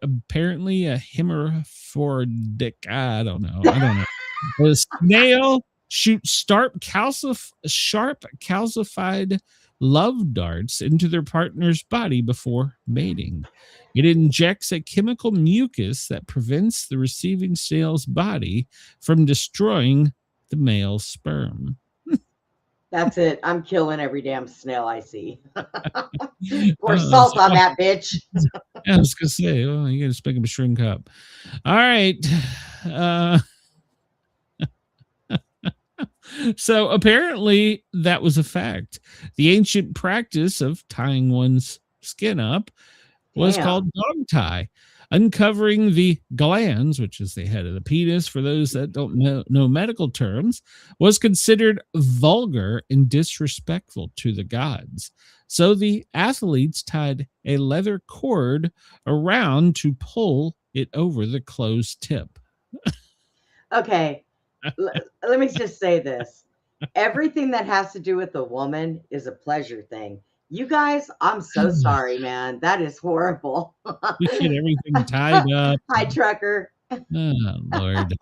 apparently a hemorrhoidic. I don't know. The snail shoots sharp calcified love darts into their partner's body before mating. It injects a chemical mucus that prevents the receiving snail's body from destroying the male's sperm. That's it. I'm killing every damn snail I see. Pour salt on that bitch. Yeah, I was going to say, you got to pick up a shrink up. All right. So apparently that was a fact. The ancient practice of tying one's skin up was called dog tie. Uncovering the glands, which is the head of the penis, for those that don't know medical terms, was considered vulgar and disrespectful to the gods. So the athletes tied a leather cord around to pull it over the closed tip. Okay, let me just say this. Everything that has to do with a woman is a pleasure thing. You guys, I'm so sorry, man. That is horrible. We get everything tied up. Hi, trucker. Oh, Lord.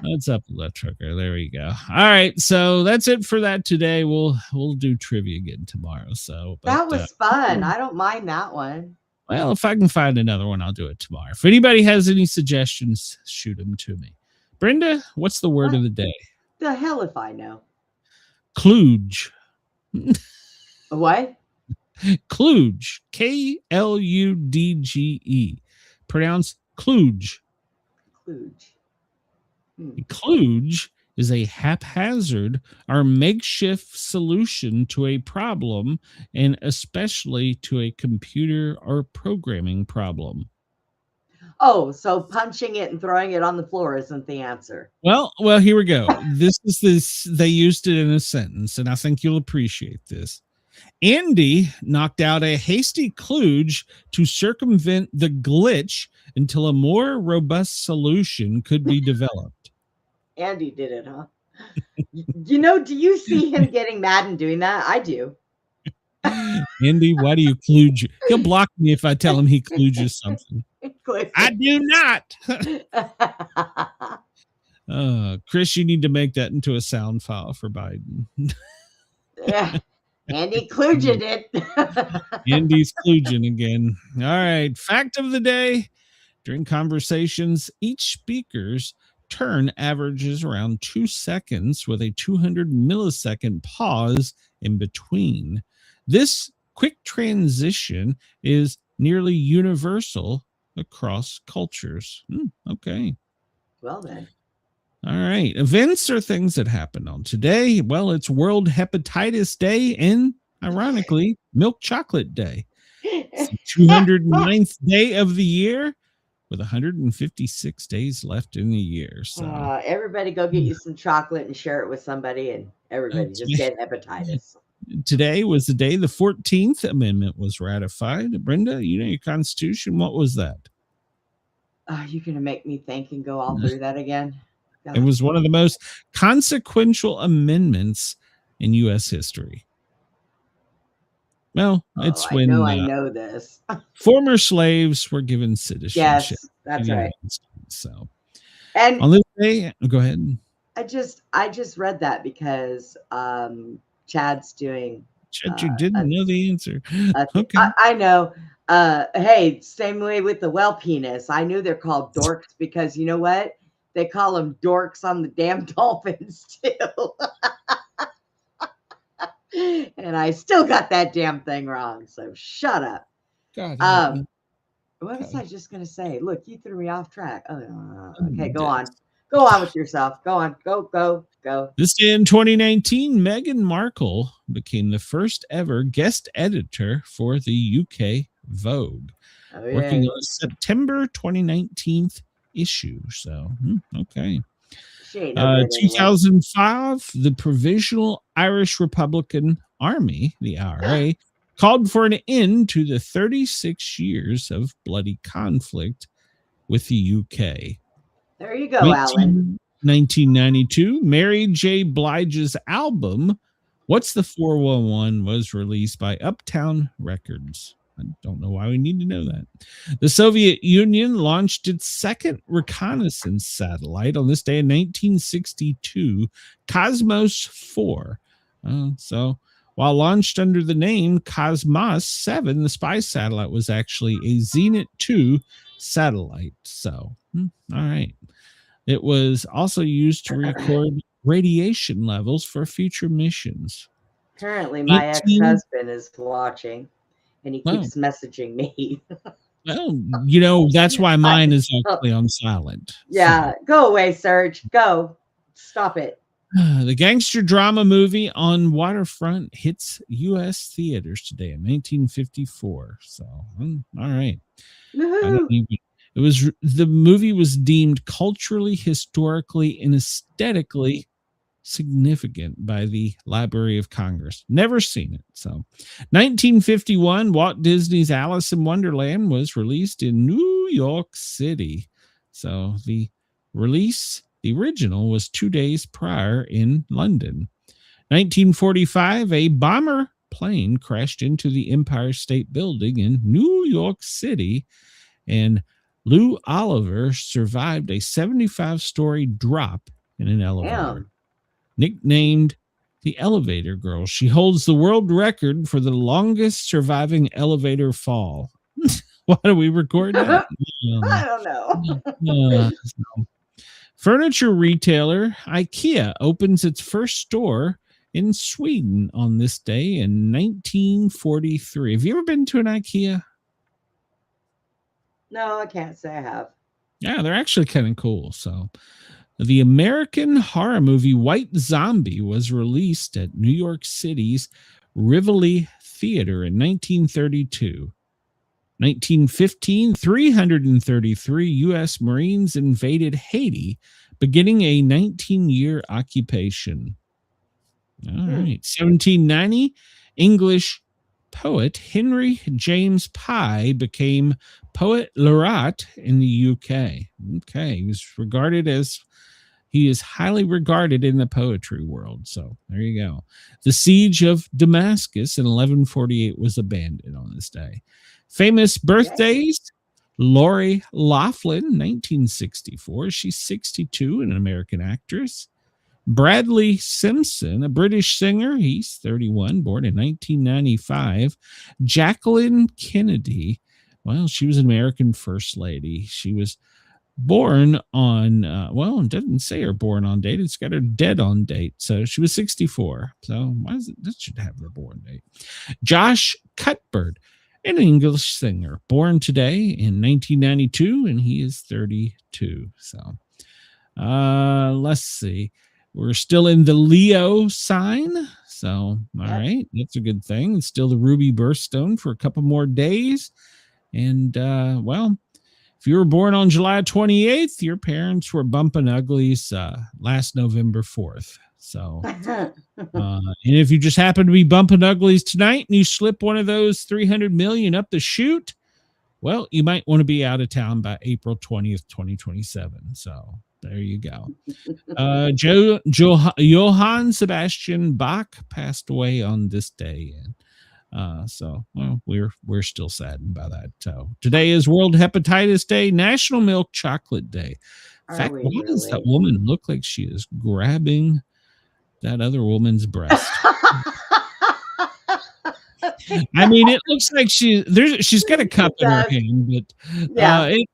What's up, left trucker? There we go. All right, so that's it for that today. We'll do trivia again tomorrow. That was fun. I don't mind that one. Well, if I can find another one, I'll do it tomorrow. If anybody has any suggestions, shoot them to me. Brenda, what's the word of the day? The hell if I know. Kludge. What? Kludge. Kludge. Pronounced kludge. Kludge. Kludge is a haphazard or makeshift solution to a problem, and especially to a computer or programming problem. Oh, so punching it and throwing it on the floor isn't the answer. Well, here we go. They used it in a sentence, and I think you'll appreciate this. Andy knocked out a hasty kludge to circumvent the glitch until a more robust solution could be developed. Andy did it, huh? Do you see him getting mad and doing that? I do. Andy, why do you kludge? He'll block me if I tell him he kludges something. I do not. Chris, you need to make that into a sound file for Biden. Yeah. Andy Kluge it. Andy's kluging again. All right. Fact of the day. During conversations, each speaker's turn averages around 2 seconds with a 200 millisecond pause in between. This quick transition is nearly universal across cultures. Okay. Well then. All right. Events are things that happen on today. Well, it's World Hepatitis Day and, ironically, Milk Chocolate Day. It's the 209th day of the year with 156 days left in the year. So everybody go get you some chocolate and share it with somebody, and everybody just get hepatitis. Today was the day the 14th Amendment was ratified. Brenda, you know your Constitution. What was that? You're going to make me think and go all through that again? God. It was one of the most consequential amendments in U.S. history. Well, it's I when I know this. former slaves were given citizenship. Yes, that's right. So, and on this day, go ahead. I just read that because Chad's doing. Chad, you didn't know the answer. Okay, I know. Hey, same way with the whale penis. I knew they're called dorks because you know what? They call them dorks on the damn dolphins too. And I still got that damn thing wrong. So shut up. God, what was I just going to say? Look, you threw me off track. Okay, go on. Go on with yourself. Go on. Go. This day in 2019, Meghan Markle became the first ever guest editor for the UK Vogue, working on a September 2019 issue. So, okay. 2005, the Provisional Irish Republican Army, the IRA, called for an end to the 36 years of bloody conflict with the UK. There you go, Alan. 1992, Mary J. Blige's album, What's the 411, was released by Uptown Records. I don't know why we need to know that. The Soviet Union launched its second reconnaissance satellite on this day in 1962, Cosmos 4. So while launched under the name Cosmos 7, the spy satellite was actually a Zenit 2 satellite. So, all right. It was also used to record radiation levels for future missions. Apparently, my ex-husband is watching, and he keeps messaging me. Well, you know, that's why mine is actually on silent. Yeah, go away, Serge. Go. Stop it. The gangster drama movie On Waterfront hits U.S. theaters today in 1954. So, all right. The movie was deemed culturally, historically, and aesthetically significant by the Library of Congress. Never seen it. So 1951, Walt Disney's Alice in Wonderland was released in New York City. So the original was 2 days prior in London. 1945, a bomber plane crashed into the Empire State Building in New York City, and Lou Oliver survived a 75-story drop in an elevator. Damn. Nicknamed the Elevator Girl, she holds the world record for the longest surviving elevator fall. Why do we record that? I don't know. Furniture retailer IKEA opens its first store in Sweden on this day in 1943. Have you ever been to an IKEA? No, I can't say I have. Yeah, they're actually kind of cool. So the American horror movie White Zombie was released at New York City's Rivoli Theater in 1932. 1915, 333 U.S. Marines invaded Haiti, beginning a 19-year occupation. All right. 1790, English poet Henry James Pye became poet laureate in the UK. Okay. He is highly regarded in the poetry world. So there you go. The siege of Damascus in 1148 was abandoned on this day. Famous birthdays, Lori Loughlin, 1964. She's 62, an American actress. Bradley Simpson, a British singer, he's 31, born in 1995. Jacqueline Kennedy, well, she was an American First Lady. She was born on, well, it doesn't say her born on date. It's got her dead on date. So she was 64. So why is it? That should have her born date. Josh Cuthbert, an English singer, born today in 1992, and he is 32. So let's see. We're still in the Leo sign. So, all right. That's a good thing. It's still the Ruby birthstone for a couple more days. And, well, if you were born on July 28th, your parents were bumping uglies last November 4th. So, and if you just happen to be bumping uglies tonight and you slip one of those 300 million up the chute, well, you might want to be out of town by April 20th, 2027. So there you go. Johann Sebastian Bach passed away on this day. And so, well, we're still saddened by that. So today is World Hepatitis Day, National Milk Chocolate Day. In fact, why does that woman look like she is grabbing that other woman's breast? I mean, it looks like she's got a cup in her hand, but it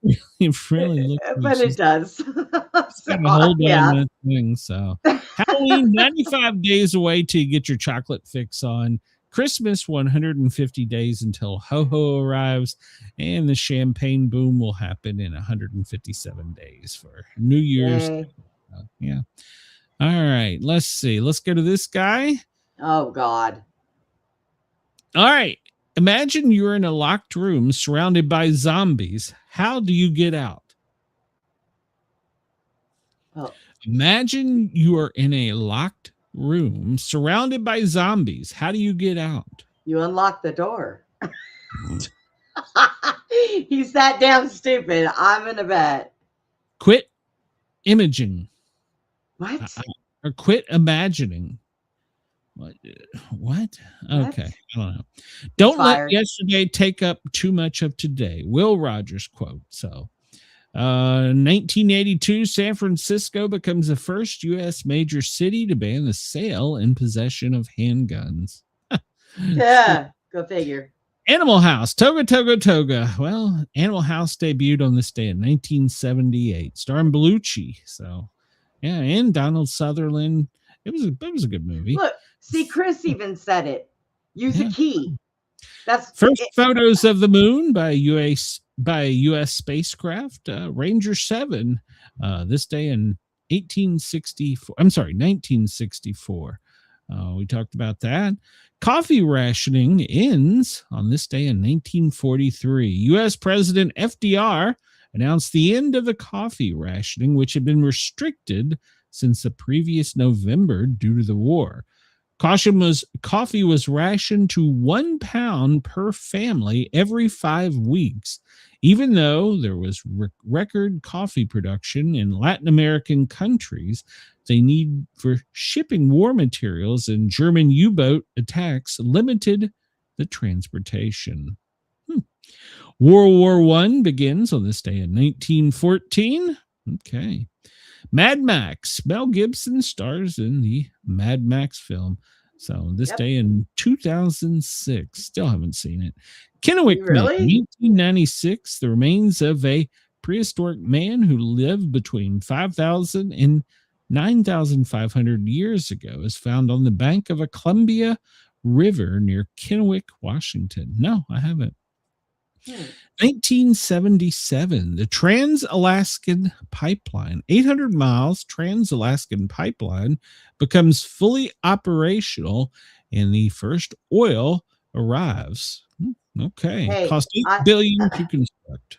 really looks like but it does. Got to hold on that thing. So Halloween, 95 days away till you get your chocolate fix on. Christmas, 150 days until Ho-Ho arrives, and the champagne boom will happen in 157 days for New Year's. Yeah. All right, let's see. Let's go to this guy. Oh, God. All right. Imagine you're in a locked room surrounded by zombies. How do you get out? Oh. Imagine you are in a locked room surrounded by zombies. How do you get out? You unlock the door. He's that damn stupid. I'm gonna bet. Quit imaging. What? Or quit imagining. What? Okay. I don't know. Don't let yesterday take up too much of today. Will Rogers quote. So 1982, San Francisco becomes the first U.S. major city to ban the sale and possession of handguns. Yeah, go figure. Animal House, Toga Toga Toga. Well, Animal House debuted on this day in 1978, starring Belushi. So, yeah, and Donald Sutherland. It was a good movie. Look, see, Chris even said it. Use a key. That's first photos of the moon by U.S. spacecraft Ranger 7. This day in 1864. I'm sorry, 1964. We talked about that. Coffee rationing ends on this day in 1943. U.S. President FDR announced the end of the coffee rationing, which had been restricted since the previous November due to the war. Coffee was rationed to 1 pound per family every 5 weeks, even though there was record coffee production in Latin American countries. They need for shipping war materials, and German U-boat attacks limited the transportation. World War I begins on this day in 1914. Okay. Mad Max. Mel Gibson stars in the Mad Max film. So this day in 2006. Still haven't seen it. Kennewick, really? 1996. The remains of a prehistoric man who lived between 5,000 and 9,500 years ago is found on the bank of a Columbia River near Kennewick, Washington. No, I haven't. 1977, the Trans-Alaskan Pipeline, 800 miles Trans-Alaskan Pipeline becomes fully operational and the first oil arrives. Okay. Hey, cost $8 billion to construct.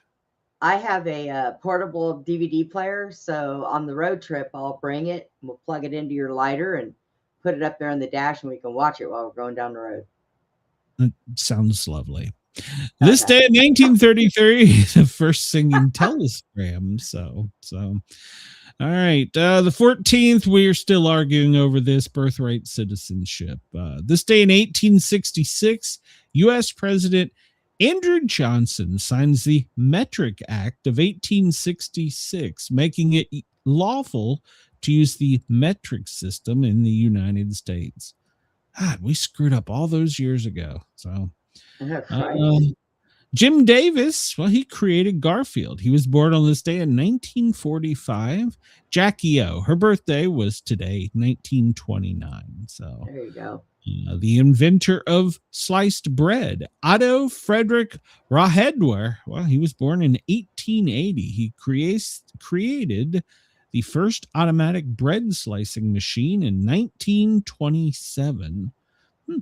I have a portable DVD player, so on the road trip, I'll bring it. We'll plug it into your lighter and put it up there on the dash, and we can watch it while we're going down the road. That sounds lovely. This day in 1933, the first singing telegram. So, all right. The 14th, we are still arguing over this birthright citizenship. This day in 1866, U.S. President Andrew Johnson signs the Metric Act of 1866, making it lawful to use the metric system in the United States. God, we screwed up all those years ago. So, Right. Jim Davis, well, he created Garfield. He was born on this day in 1945. Jackie O, her birthday was today, 1929. So, There you go. the inventor of sliced bread, Otto Frederick Rahedwer. Well, he was born in 1880. He created the first automatic bread slicing machine in 1927.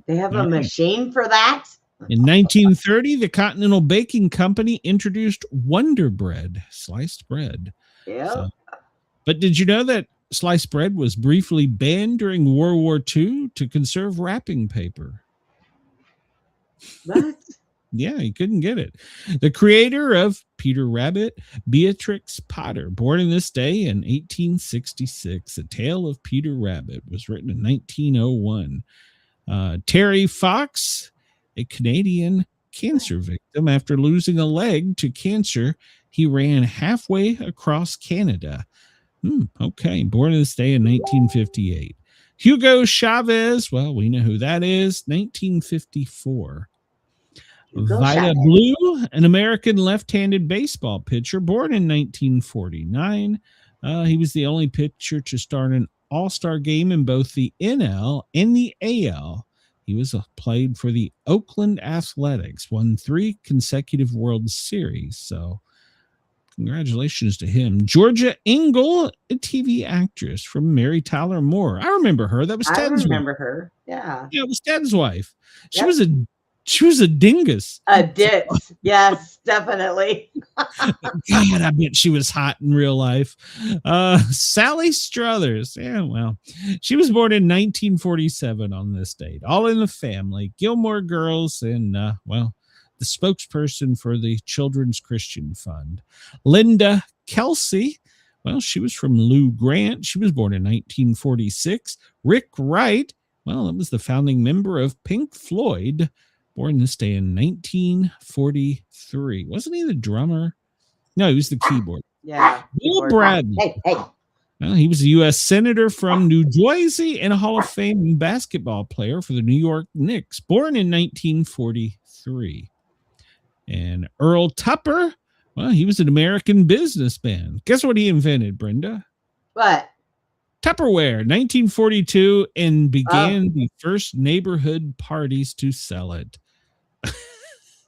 They have All a right. machine for that? In 1930, the Continental Baking Company introduced Wonder Bread, sliced bread. Yep. So, but did you know that sliced bread was briefly banned during World War II to conserve wrapping paper? What? Yeah, he couldn't get it. The creator of Peter Rabbit, Beatrix Potter, born in this day in 1866. A Tale of Peter Rabbit was written in 1901. Terry Fox, a Canadian cancer victim. After losing a leg to cancer, he ran halfway across Canada. Okay, born in this day in 1958. Hugo Chavez, well, we know who that is, 1954. Hugo Vida Chavez. Blue, an American left-handed baseball pitcher, born in 1949. He was the only pitcher to start an all-star game in both the NL and the AL. He was played for the Oakland Athletics, won 3 consecutive World Series. So congratulations to him. Georgia Engel, a TV actress from Mary Tyler Moore. I remember her. That was I Ted's remember wife. her. Yeah. Yeah, it was Ted's wife. She Yep. was a dingus. A ditz. Yes, definitely. God, I bet she was hot in real life. Sally Struthers. Yeah, well, she was born in 1947 on this date. All in the Family, Gilmore Girls, and, well, the spokesperson for the Children's Christian Fund. Linda Kelsey. Well, she was from Lou Grant. She was born in 1946. Rick Wright. Well, that was the founding member of Pink Floyd. Born this day in 1943. Wasn't he the drummer? No, he was the keyboard. Yeah. Bill Bradley. Hey. Well, he was a U.S. Senator from New Jersey and a Hall of Fame basketball player for the New York Knicks. Born in 1943. And Earl Tupper, well, he was an American businessman. Guess what he invented, Brenda? What? Tupperware, 1942, and began the first neighborhood parties to sell it.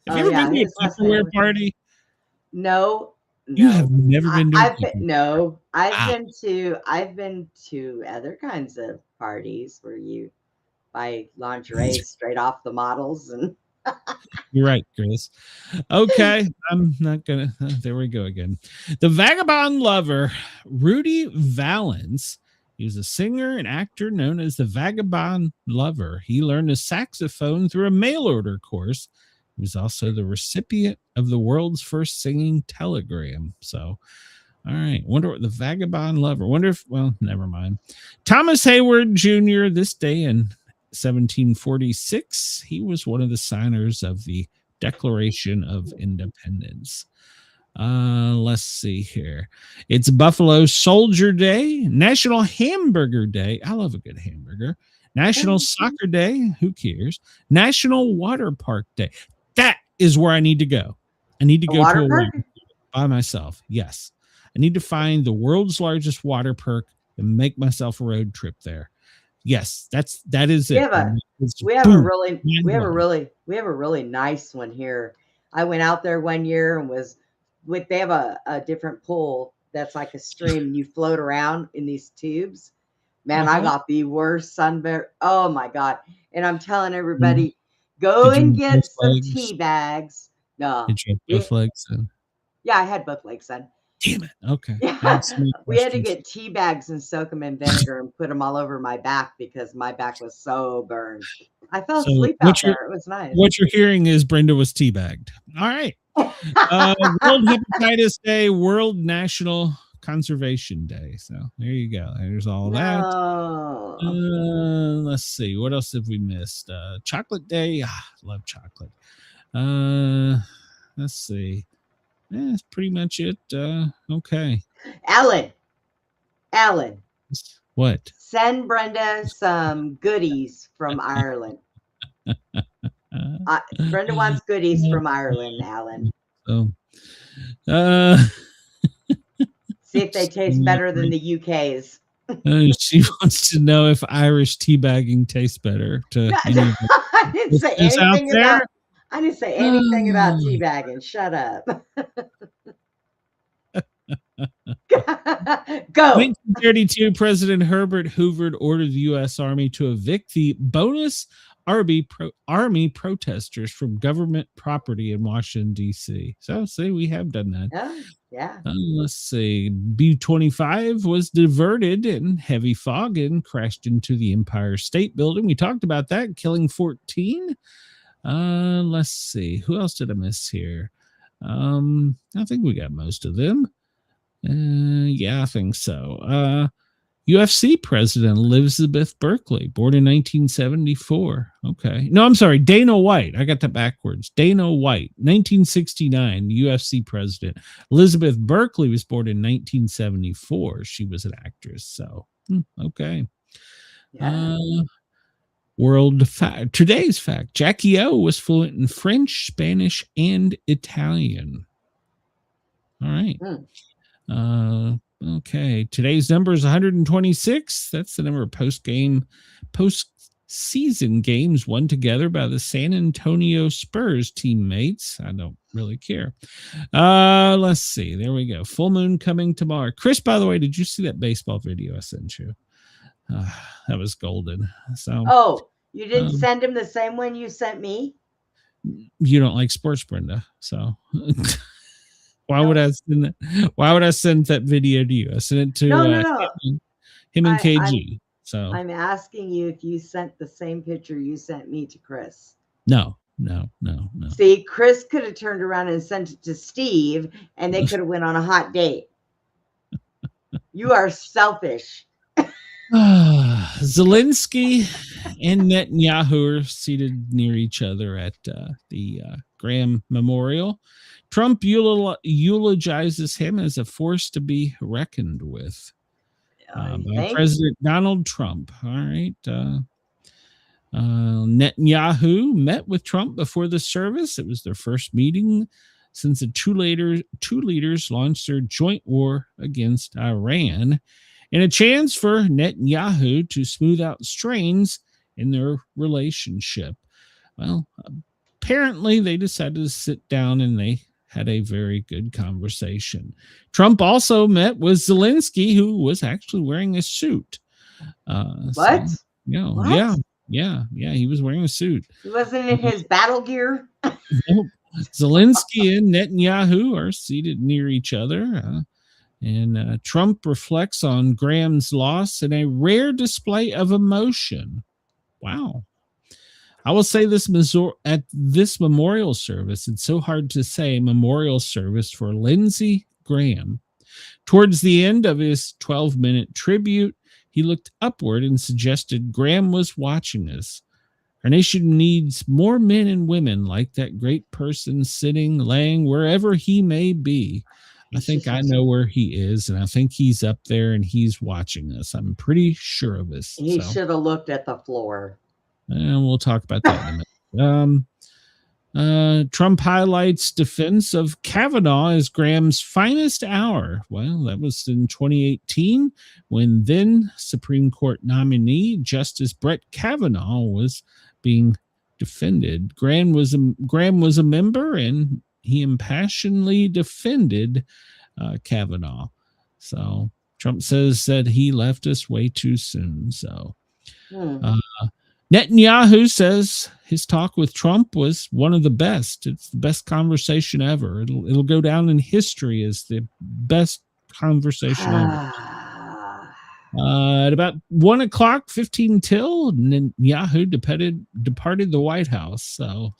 Have you ever been to a Tupperware party? No. You have never been to a Tupperware. I've been to other kinds of parties where you buy lingerie straight off the models and You're right, Chris. Okay, I'm not gonna. There we go again. The Vagabond Lover, Rudy Valance. He was a singer and actor known as the Vagabond Lover. He learned the saxophone through a mail order course. He was also the recipient of the world's first singing telegram. So, all right. Wonder what the Vagabond Lover. Wonder if, well, never mind. Thomas Hayward Jr., this day in 1746, he was one of the signers of the Declaration of Independence. Let's see here. It's Buffalo Soldier Day, National Hamburger Day. I love a good hamburger. National Soccer Day. Who cares? National Water Park Day. That is where I need to go. I need to go to a water park by myself. Yes. I need to find the world's largest water park and make myself a road trip there. Yes, that is it. We have a really nice one here. I went out there one year and they have a different pool that's like a stream and you float around in these tubes. Man, I got the worst sunburn. Oh my God. And I'm telling everybody, go and get some tea bags. No. Did you have both legs in? Yeah, I had both legs in. Damn it. Okay. Yeah. We had to get tea bags and soak them in vinegar and put them all over my back because my back was so burned. I fell asleep out there. It was nice. What you're hearing is Brenda was teabagged. All right. World Hepatitis Day, World National Conservation Day. So there you go. There's all that. Let's see. What else have we missed? Chocolate Day. Love chocolate. Let's see. That's pretty much it. Okay. Alan, Alan, What? send Brenda some goodies from Ireland. Brenda wants goodies from Ireland, Alan. So, uh, See if they taste better than the UK's. she wants to know if Irish teabagging tastes better. To any of I didn't say listeners out anything there. about. I didn't say anything about teabagging. Shut up. Go. 1932, President Herbert Hoover ordered the U.S. Army to evict the bonus Army protesters from government property in Washington, D.C. So, see, we have done that. Oh, yeah. Let's see. B-25 was diverted in heavy fog and crashed into the Empire State Building. We talked about that, killing 14. Let's see. Who else did I miss here? I think we got most of them. Yeah, I think so. UFC president Elizabeth Berkley, born in 1974. Okay. No, I'm sorry. Dana White. I got that backwards. Dana White, 1969, UFC president. Elizabeth Berkley was born in 1974. She was an actress. So, okay. Yeah. World fact. Today's fact. Jackie O was fluent in French, Spanish, and Italian. All right. Okay. Today's number is 126. That's the number of postseason games won together by the San Antonio Spurs teammates. I don't really care. Let's see. There we go. Full moon coming tomorrow. Chris, by the way, did you see that baseball video I sent you? That was golden. So. Oh, you didn't send him the same one you sent me? You don't like sports, Brenda. So. Why would I send that? Why would I send that video to you? I sent it to No. him and KG. So I'm asking you if you sent the same picture you sent me to Chris. No. See, Chris could have turned around and sent it to Steve, and they could have went on a hot date. You are selfish. Zelensky and Netanyahu are seated near each other at the Graham Memorial. Trump eulogizes him as a force to be reckoned with. By President Donald Trump. All right. Netanyahu met with Trump before the service. It was their first meeting since the two leaders launched their joint war against Iran, and a chance for Netanyahu to smooth out strains in their relationship. Well, apparently they decided to sit down and they had a very good conversation. Trump also met with Zelensky, who was actually wearing a suit. What? So, what? Yeah. He was wearing a suit. He wasn't in his battle gear. Nope. Zelensky and Netanyahu are seated near each other. And Trump reflects on Graham's loss in a rare display of emotion. Wow. I will say this at this memorial service, it's so hard to say memorial service for Lindsey Graham. Towards the end of his 12-minute tribute, he looked upward and suggested Graham was watching us. Our nation needs more men and women like that great person sitting, laying, wherever he may be. I think I know where he is, and I think he's up there and he's watching us. I'm pretty sure of this. He should have looked at the floor. And we'll talk about that in a minute. Trump highlights defense of Kavanaugh as Graham's finest hour. Well, that was in 2018 when then Supreme Court nominee Justice Brett Kavanaugh was being defended. Graham was a member, and he impassionedly defended Kavanaugh. So Trump says that he left us way too soon. So. Netanyahu says his talk with Trump was one of the best. It's the best conversation ever. It'll go down in history as the best conversation ever. At about 1 o'clock, 15 till, Netanyahu departed the White House. So,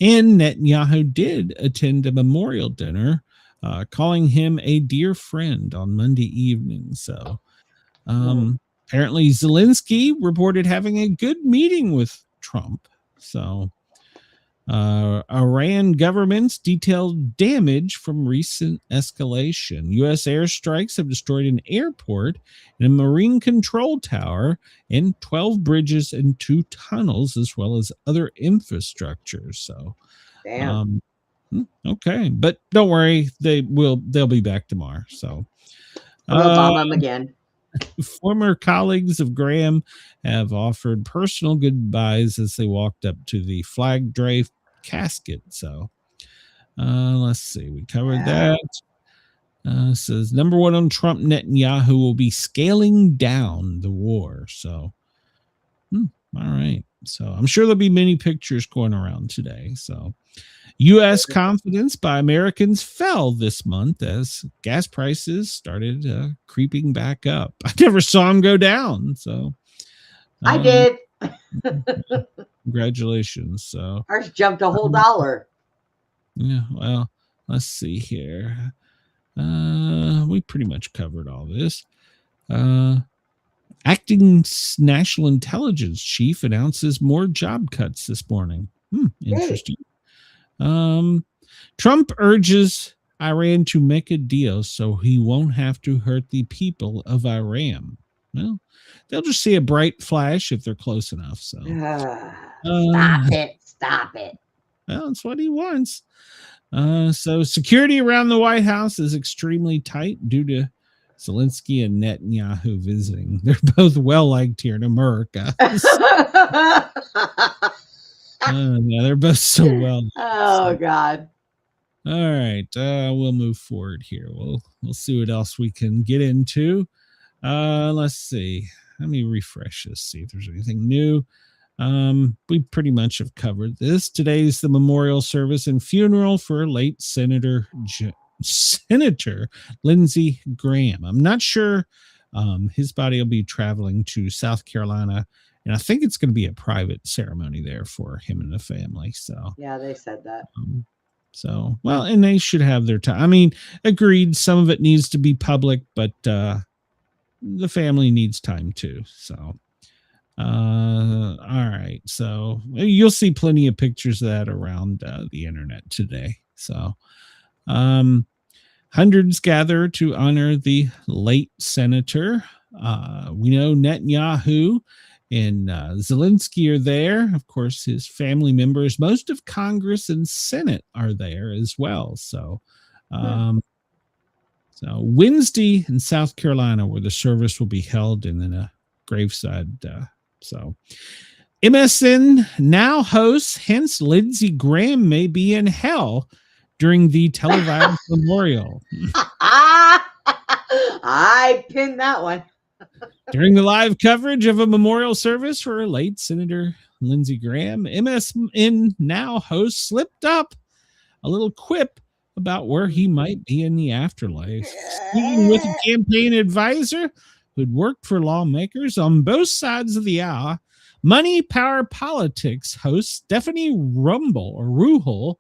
and Netanyahu did attend a memorial dinner, calling him a dear friend on Monday evening. So, apparently, Zelensky reported having a good meeting with Trump. So, Iran governments detailed damage from recent escalation. U.S. airstrikes have destroyed an airport and a marine control tower and 12 bridges and 2 tunnels, as well as other infrastructure. So, Damn. okay, but don't worry, they'll be back tomorrow. So, We'll bomb them again. former colleagues of Graham have offered personal goodbyes as they walked up to the flag draped casket. So let's see, we covered that. Says number one on Trump, Netanyahu will be scaling down the war. So all right, so I'm sure there'll be many pictures going around today. So U.S. confidence by Americans fell this month as gas prices started creeping back up. I never saw them go down. So I did. Congratulations. So Ours jumped a whole $1. yeah, well, let's see here. We pretty much covered all this. Acting National Intelligence Chief announces more job cuts this morning. Interesting. Trump urges Iran to make a deal so he won't have to hurt the people of Iran. Well, they'll just see a bright flash if they're close enough. So Stop it. well, that's what he wants. So security around the White House is extremely tight due to Zelensky and Netanyahu visiting. They're both well liked here in America. Yeah, they're both so well. Oh God. All right, we'll move forward here. We'll see what else we can get into. Let's see. Let me refresh this, see if there's anything new. We pretty much have covered this. Today's the memorial service and funeral for late Senator Lindsey Graham. I'm not sure. His body will be traveling to South Carolina, and I think it's going to be a private ceremony there for him and the family. So yeah, they said that. So well, and they should have their time. I mean, agreed. Some of it needs to be public, but the family needs time too. So. All right. So you'll see plenty of pictures of that around the internet today. So hundreds gather to honor the late senator. We know Netanyahu and Zelensky are there. Of course, his family members, most of Congress and Senate are there as well. So, so Wednesday in South Carolina, where the service will be held, and then a graveside. So MSN now hosts, hence Lindsey Graham may be in hell during the televised memorial. I pinned that one. During the live coverage of a memorial service for late Senator Lindsey Graham, MSN now host slipped up a little quip about where he might be in the afterlife. Speaking with a campaign advisor who'd worked for lawmakers on both sides of the aisle, Money Power Politics host Stephanie Ruhle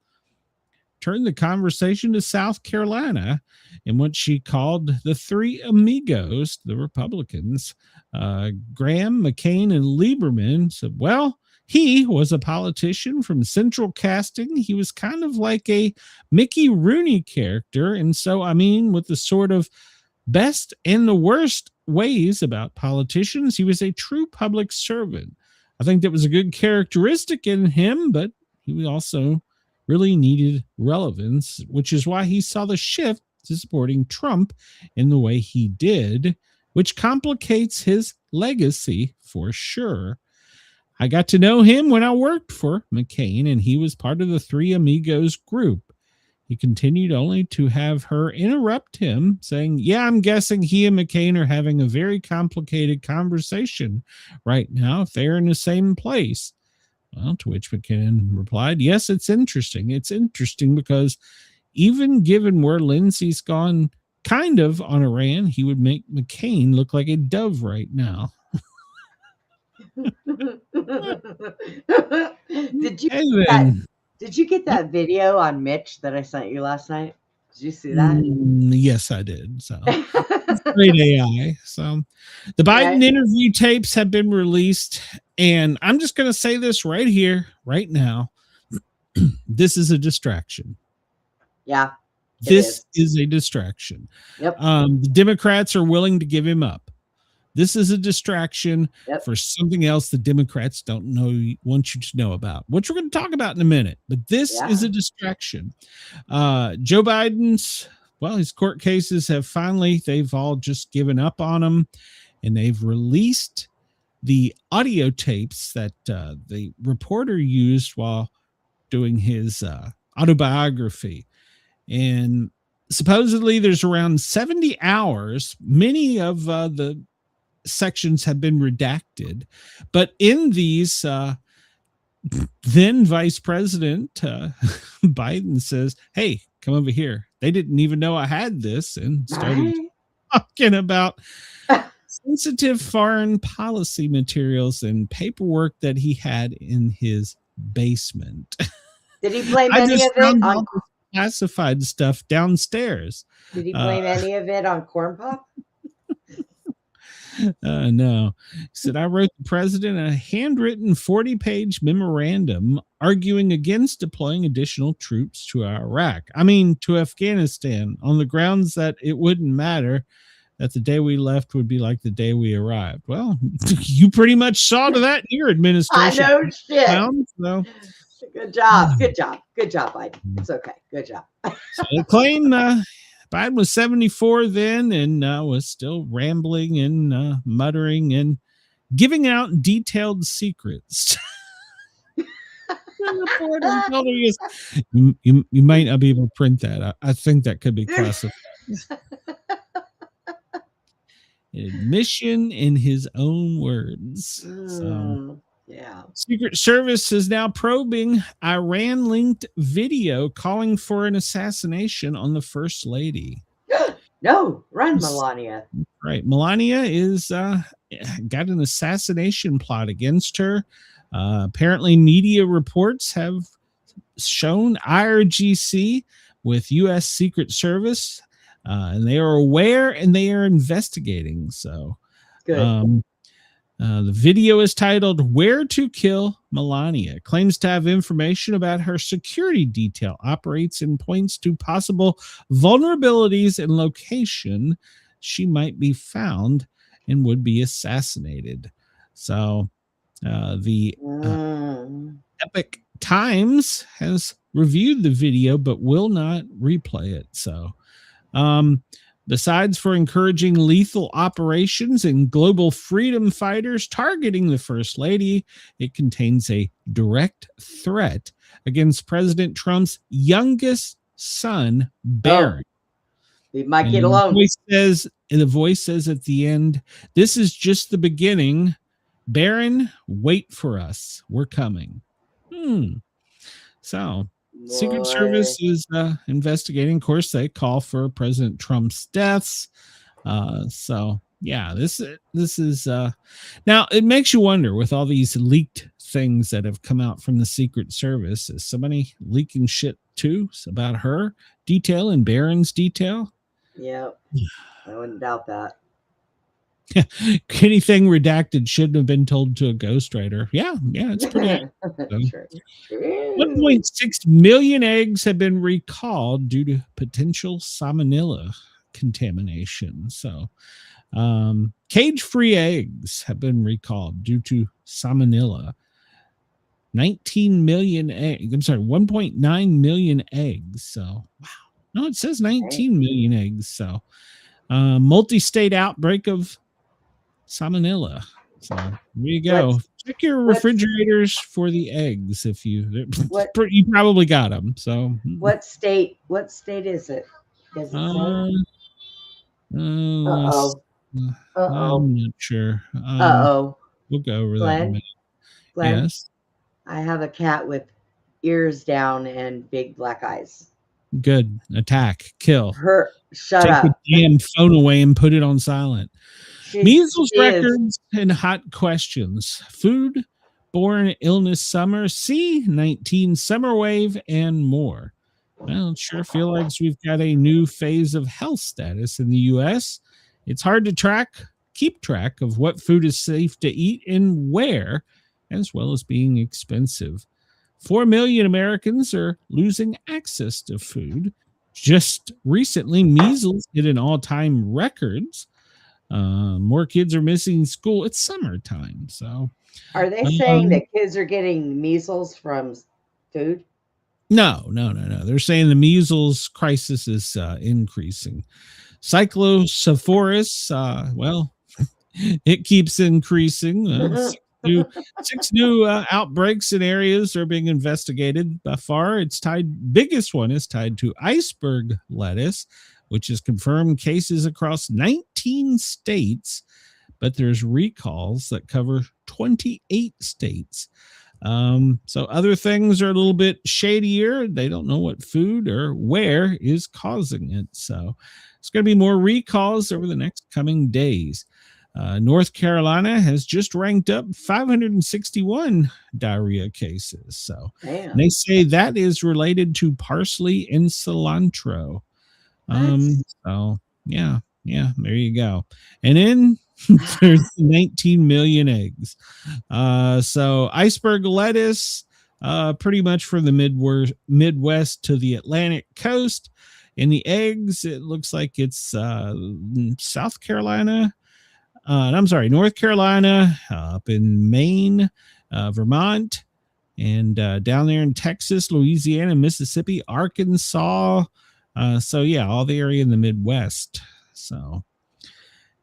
turned the conversation to South Carolina in what she called the three amigos, the Republicans. Graham, McCain, and Lieberman said, well, he was a politician from Central Casting. He was kind of like a Mickey Rooney character. And so, I mean, with the sort of best and the worst ways about politicians, he was a true public servant. I think that was a good characteristic in him, but he also really needed relevance, which is why he saw the shift to supporting Trump in the way he did, which complicates his legacy for sure. I got to know him when I worked for McCain, and he was part of the Three Amigos group. He continued only to have her interrupt him, saying, yeah, I'm guessing he and McCain are having a very complicated conversation right now if they're in the same place. Well, to which McCain replied, yes, it's interesting. It's interesting because even given where Lindsey's gone kind of on Iran, he would make McCain look like a dove right now. Did you get that video on Mitch that I sent you last night? Did you see that? Yes, I did. So it's great AI. So the Biden interview tapes have been released, and I'm just going to say this right here, right now. This is a distraction. Yeah. it This is a distraction. Yep. The Democrats are willing to give him up. This is a distraction Yep. for something else the Democrats want you to know about, which we're going to talk about in a minute. But this is Yeah. a distraction. Joe Biden's, his court cases they've all just given up on him, and they've released the audio tapes that the reporter used while doing his autobiography. And supposedly there's around 70 hours. Many of the sections have been redacted, but in these, then Vice President Biden says, "Hey, come over here." They didn't even know I had this, and started Right? talking about sensitive foreign policy materials and paperwork that he had in his basement. Did he blame I any just of it found on? all this classified stuff downstairs. Did he blame any of it on corn pop? No. He said, "I wrote the president a handwritten 40-page memorandum arguing against deploying additional troops to Afghanistan, on the grounds that it wouldn't matter, that the day we left would be like the day we arrived." Well, you pretty much saw to that in your I administration. know shit. So Good job. Good job. Good job, Biden. It's okay. Good job. they claim Biden was 74 then, and was still rambling and muttering and giving out detailed secrets. You might not be able to print that. I think that could be classified. Admission in his own words. So, Yeah. Secret Service is now probing Iran-linked video calling for an assassination on the First Lady. No, run, Melania. Right. Melania is got an assassination plot against her. Apparently, media reports have shown IRGC with U.S. Secret Service, and they are aware and they are investigating. So, Good. the video is titled "Where to Kill Melania." It claims to have information about her security detail, operates and points to possible vulnerabilities and location she might be found and would be assassinated. So the Epic Times has reviewed the video but will not replay it. So besides for encouraging lethal operations and global freedom fighters targeting the First Lady, it contains a direct threat against President Trump's youngest son, Barron. We might get along. The voice says at the end, "This is just the beginning. Barron, wait for us. We're coming." So Secret Service is investigating. Of course, they call for President Trump's deaths. So yeah, this is now it makes you wonder, with all these leaked things that have come out from the Secret Service, is somebody leaking shit too about her detail and Barron's detail? Yeah, I wouldn't doubt that. Anything redacted shouldn't have been told to a ghostwriter. Yeah, it's pretty. Sure. 1.6 million eggs have been recalled due to potential salmonella contamination. So, cage-free eggs have been recalled due to salmonella. 19 million eggs. I'm sorry, 1.9 million eggs. So, wow. No, it says 19 million eggs. So, multi-state outbreak of salmonella. So there you go. Check your refrigerators for the eggs if you probably got them. So what state is it? Does it say? I'm not sure. We'll go over that in a minute. Glenn, Yes. I have a cat with ears down and big black eyes. Good. Attack. Kill. Shut up. Take the damn phone away and put it on silent. Measles records and hot questions. Food-borne illness summer, C-19 summer wave, and more. Well, it sure feels like we've got a new phase of health status in the U.S. It's hard to keep track of what food is safe to eat and where, as well as being expensive. 4 million Americans are losing access to food. Just recently, measles hit an all-time records. More kids are missing school. It's summertime, so Are they saying that kids are getting measles from food? no. They're saying the measles crisis is increasing. Cyclocephorus, well, it keeps increasing. Six new outbreaks in areas are being investigated. By far, biggest one is tied to iceberg lettuce, which has confirmed cases across 19 states, but there's recalls that cover 28 states. So other things are a little bit shadier. They don't know what food or where is causing it. So it's going to be more recalls over the next coming days. North Carolina has just ranked up 561 diarrhea cases. So they say that is related to parsley and cilantro. So yeah, there you go. And then there's 19 million eggs. So iceberg lettuce, pretty much from the Midwest to the Atlantic coast. And the eggs, it looks like it's South Carolina. North Carolina, up in Maine, Vermont, and down there in Texas, Louisiana, Mississippi, Arkansas. So yeah, all the area in the Midwest. So,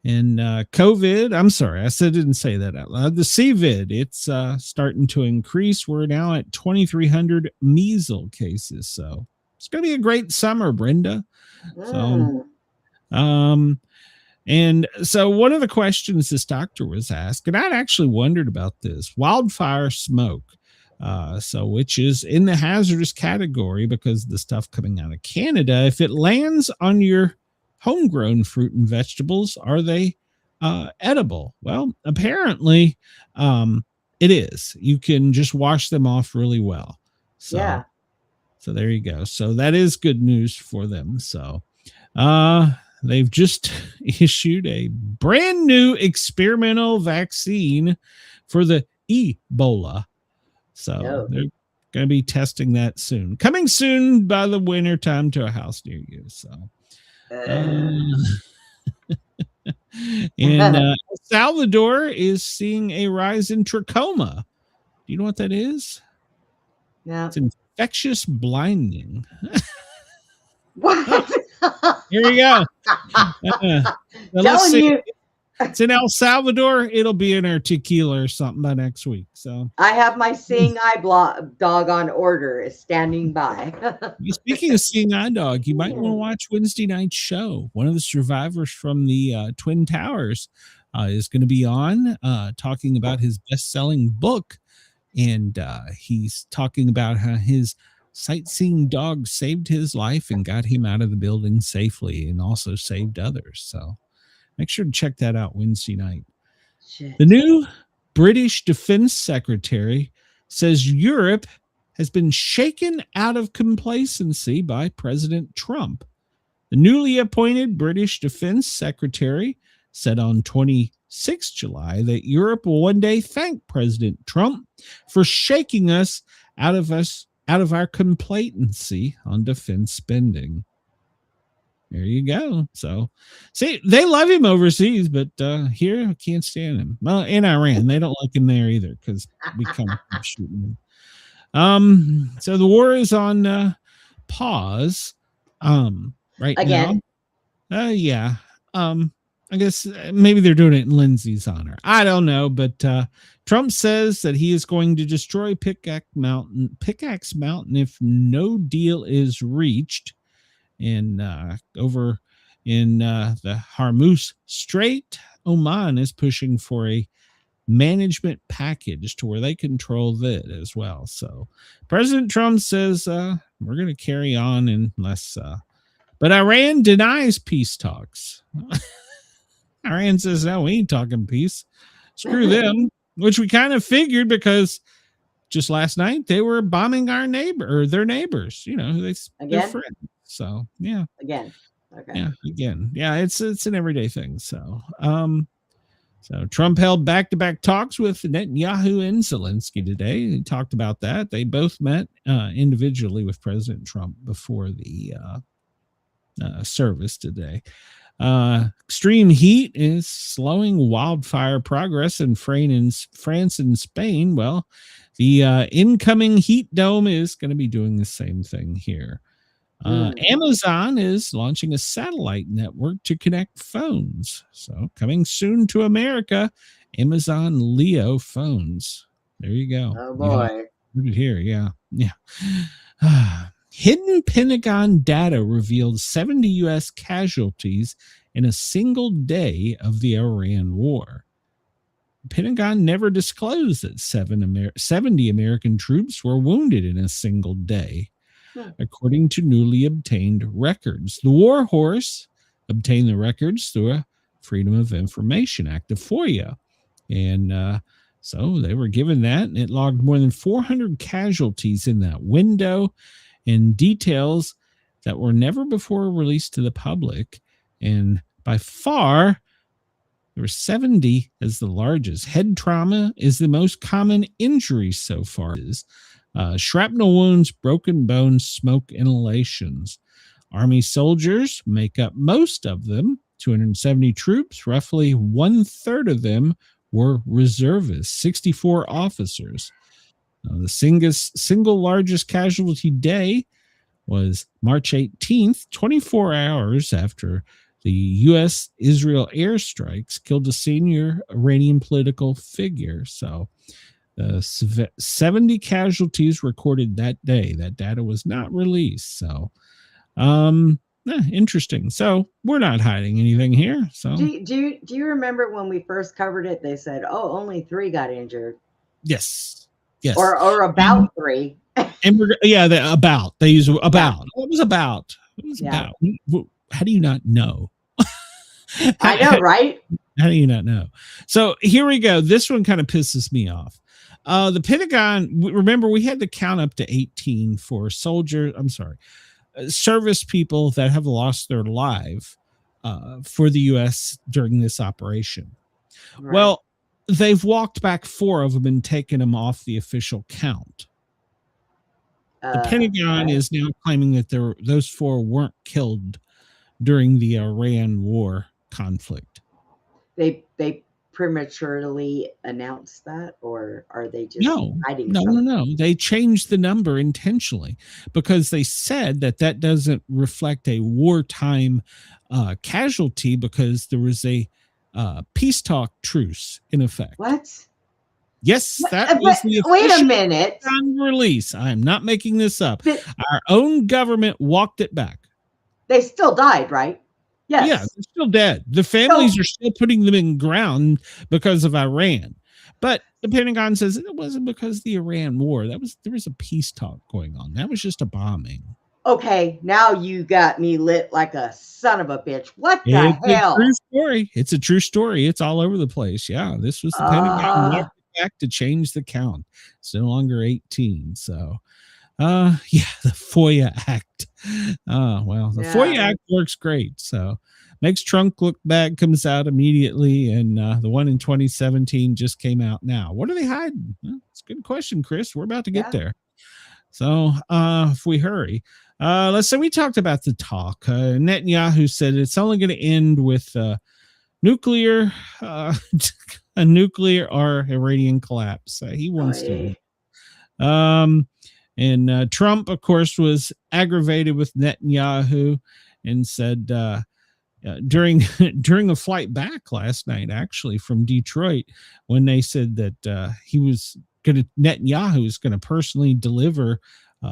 and COVID, I didn't say that out loud. The CVID, it's starting to increase. We're now at 2,300 measles cases. So it's going to be a great summer, Brenda. So, and so one of the questions this doctor was asked, and I'd actually wondered about this, wildfire smoke, which is in the hazardous category because of the stuff coming out of Canada. If it lands on your homegrown fruit and vegetables, are they edible? Well, apparently it is. You can just wash them off really well. So there you go. So that is good news for them. So they've just issued a brand new experimental vaccine for the Ebola. So they're going to be testing that soon. Coming soon by the winter time to a house near you. So, and El Salvador is seeing a rise in trachoma. Do you know what that is? No. It's infectious blinding. What? Here you go. Telling you. It's in El Salvador. It'll be in our tequila or something by next week. So I have my seeing eye dog on order, is standing by. Speaking of seeing eye dog, you might want to watch Wednesday night's show. One of the survivors from the Twin Towers is going to be on talking about his best-selling book, and he's talking about how his sightseeing dog saved his life and got him out of the building safely, and also saved others. So make sure to check that out Wednesday night. Shit. The new British Defense Secretary says Europe has been shaken out of complacency by President Trump. The newly appointed British Defense Secretary said on 26 July that Europe will one day thank President Trump for shaking us out of our complacency on defense spending. There you go. So, see, they love him overseas, but here, I can't stand him. Well, in Iran, they don't like him there either because we come shooting him. So the war is on pause right again. Now. Yeah. I guess maybe they're doing it in Lindsay's honor. I don't know, but Trump says that he is going to destroy Pickaxe Mountain if no deal is reached. And over in the Hormuz Strait, Oman is pushing for a management package to where they control that as well. So President Trump says we're going to carry on unless but Iran denies peace talks. Iran says, no, we ain't talking peace. Screw them, which we kind of figured because just last night they were bombing their neighbors, they're friends. So yeah. Again. Okay. Yeah, again. Yeah, it's an everyday thing. So So Trump held back-to-back talks with Netanyahu and Zelensky today. He talked about that. They both met individually with President Trump before the service today. Extreme heat is slowing wildfire progress in France and Spain. Well, the incoming heat dome is going to be doing the same thing here. Amazon is launching a satellite network to connect phones. So coming soon to America, Amazon Leo phones. There you go. Oh boy. Here, yeah. Hidden Pentagon data revealed 70 U.S. casualties in a single day of the Iran war. The Pentagon never disclosed that 70 American troops were wounded in a single day, according to newly obtained records. The war horse obtained the records through a Freedom of Information Act, a FOIA. And so they were given that, and it logged more than 400 casualties in that window, and details that were never before released to the public. And by far, there were 70 as the largest. Head trauma is the most common injury so far. Shrapnel wounds, broken bones, smoke inhalations. Army soldiers make up most of them, 270 troops. Roughly 1/3 of them were reservists, 64 officers. The single largest casualty day was March 18th, 24 hours after the U.S.-Israel airstrikes killed a senior Iranian political figure. So 70 casualties recorded that day. That data was not released. So interesting. So we're not hiding anything here. So do you remember when we first covered it, they said, oh, only 3 got injured? Yes. Yes. Or about 3. And they use about. Yeah. It was about. How do you not know? I know, right? How do you not know? So here we go. This one kind of pisses me off. The Pentagon, remember, we had to count up to 18 for service people that have lost their life for the U.S. during this operation. Right. Well, they've walked back 4 of them and taken them off the official count. The Pentagon is now claiming that those 4 weren't killed during the Iran war conflict. They prematurely announced that, or are they just hiding something? No. They changed the number intentionally because they said that doesn't reflect a wartime casualty because there was a peace talk truce in effect. What? Yes, that was the wait a minute release. I am not making this up. Our own government walked it back. They still died, right? Yes. Yeah, they're still dead. The families are still putting them in ground because of Iran. But the Pentagon says it wasn't because of the Iran war. There was a peace talk going on. That was just a bombing. Okay, now you got me lit like a son of a bitch. What the hell? It's a true story. It's a true story. It's all over the place. Yeah, this was the Pentagon walked back to change the count. It's no longer 18. So, the FOIA Act. The FOIA Act works great. So, makes Trump look bad, comes out immediately, and the one in 2017 just came out now. What are they hiding? Well, it's a good question, Chris. We're about to get there. So, if we hurry, let's say we talked about the talk. Netanyahu said it's only going to end with nuclear, a nuclear or Iranian collapse. He wants to. And Trump, of course, was aggravated with Netanyahu and said during a flight back last night, actually from Detroit, when they said that Netanyahu was going to personally deliver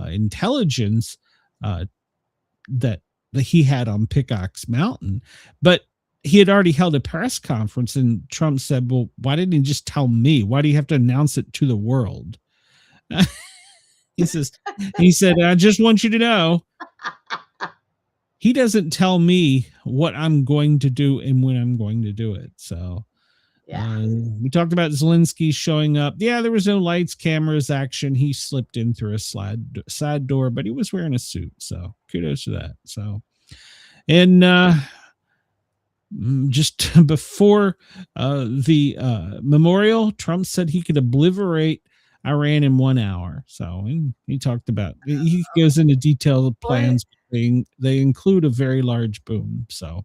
intelligence that he had on Pickaxe Mountain, but he had already held a press conference, and Trump said, well, why didn't he just tell me? Why do you have to announce it to the world? He said, I just want you to know, he doesn't tell me what I'm going to do and when I'm going to do it. So we talked about Zelensky showing up. Yeah, there was no lights, cameras, action. He slipped in through a side door, but he was wearing a suit. So kudos to that. So, and just before the memorial, Trump said he could obliterate Iran in 1 hour. So he talked about, he goes into detailed plans. They include a very large boom. So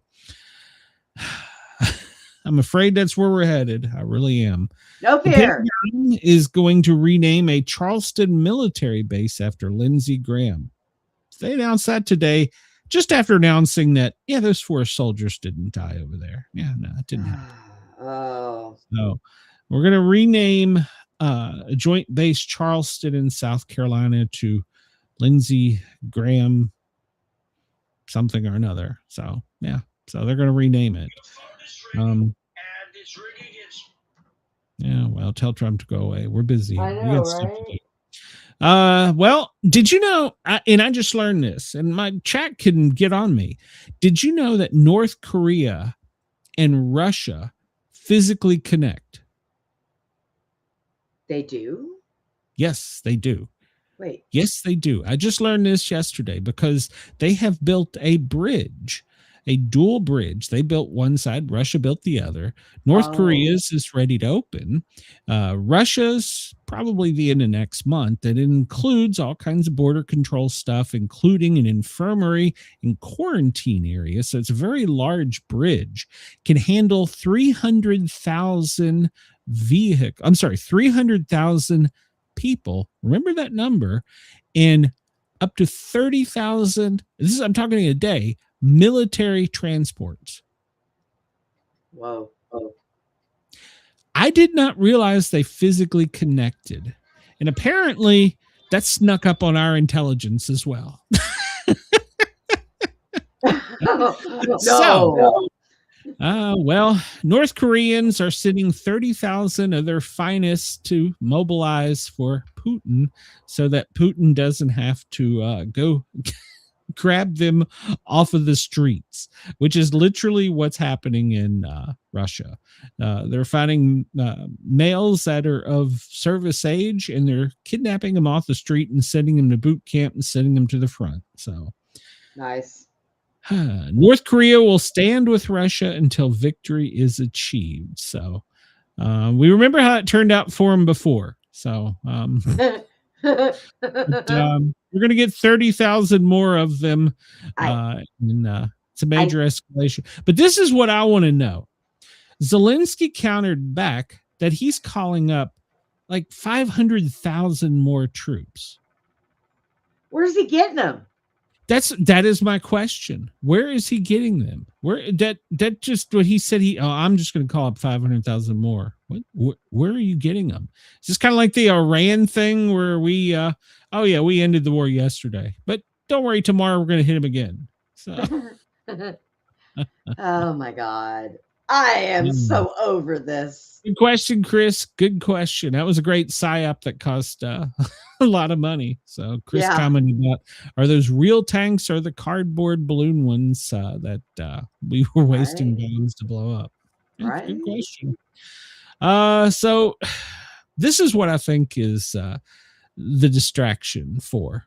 I'm afraid that's where we're headed. I really am. No The fear. Pentagon is going to rename a Charleston military base after Lindsey Graham. They announced that today, just after announcing that, yeah, those 4 soldiers didn't die over there. Yeah, no, it didn't happen. Oh, So we're going to rename a joint base Charleston in South Carolina to Lindsey Graham something or another. So, yeah. So they're going to rename it. Yeah, well, tell Trump to go away. We're busy. I We know, got stuff to right? do. Well, did you know, and I just learned this, and my chat can get on me. Did you know that North Korea and Russia physically connect? They do? Yes, they do. Wait. Yes, they do. I just learned this yesterday because they have built a bridge, a dual bridge. They built one side, Russia built the other. North Korea's is ready to open. Russia's probably the end of next month. It includes all kinds of border control stuff, including an infirmary and quarantine area. So it's a very large bridge. Can handle 300,000 300,000 people. Remember that number. And up to 30,000, I'm talking a day, military transports. Whoa. I did not realize they physically connected. And apparently that snuck up on our intelligence as well. No. Well, North Koreans are sending 30,000 of their finest to mobilize for Putin so that Putin doesn't have to go grab them off of the streets, which is literally what's happening in Russia. They're finding males that are of service age, and they're kidnapping them off the street and sending them to boot camp and sending them to the front. So Nice. North Korea will stand with Russia until victory is achieved. So we remember how it turned out for them before. So we're going to get 30,000 more of them. It's a major escalation. But this is what I want to know. Zelensky countered back that he's calling up like 500,000 more troops. Where's he getting them? That is my question. Where is he getting them? That just what he said. I'm just going to call up 500,000 more. Where are you getting them? Is this kind of like the Iran thing where we ended the war yesterday, but don't worry, tomorrow we're going to hit him again. So, Oh my God. I am so over this. good question, Chris. Good question. That was a great psyop that cost a lot of money. So Chris commented about, are those real tanks or the cardboard balloon ones that we were wasting bombs to blow up? Right. Good question. So this is what I think is the distraction for,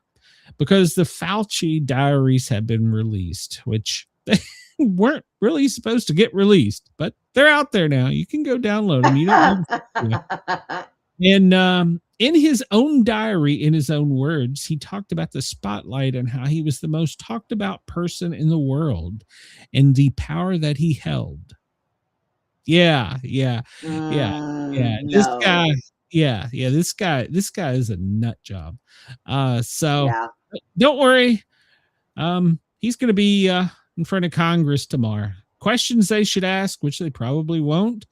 because the Fauci diaries have been released, which they weren't really supposed to get released, but they're out there now. You can go download them. You don't need to. And in his own diary, in his own words, he talked about the spotlight and how he was the most talked about person in the world and the power that he held. Yeah. This guy. This guy is a nut job. Don't worry. He's going to be in front of Congress tomorrow. Questions they should ask, which they probably won't.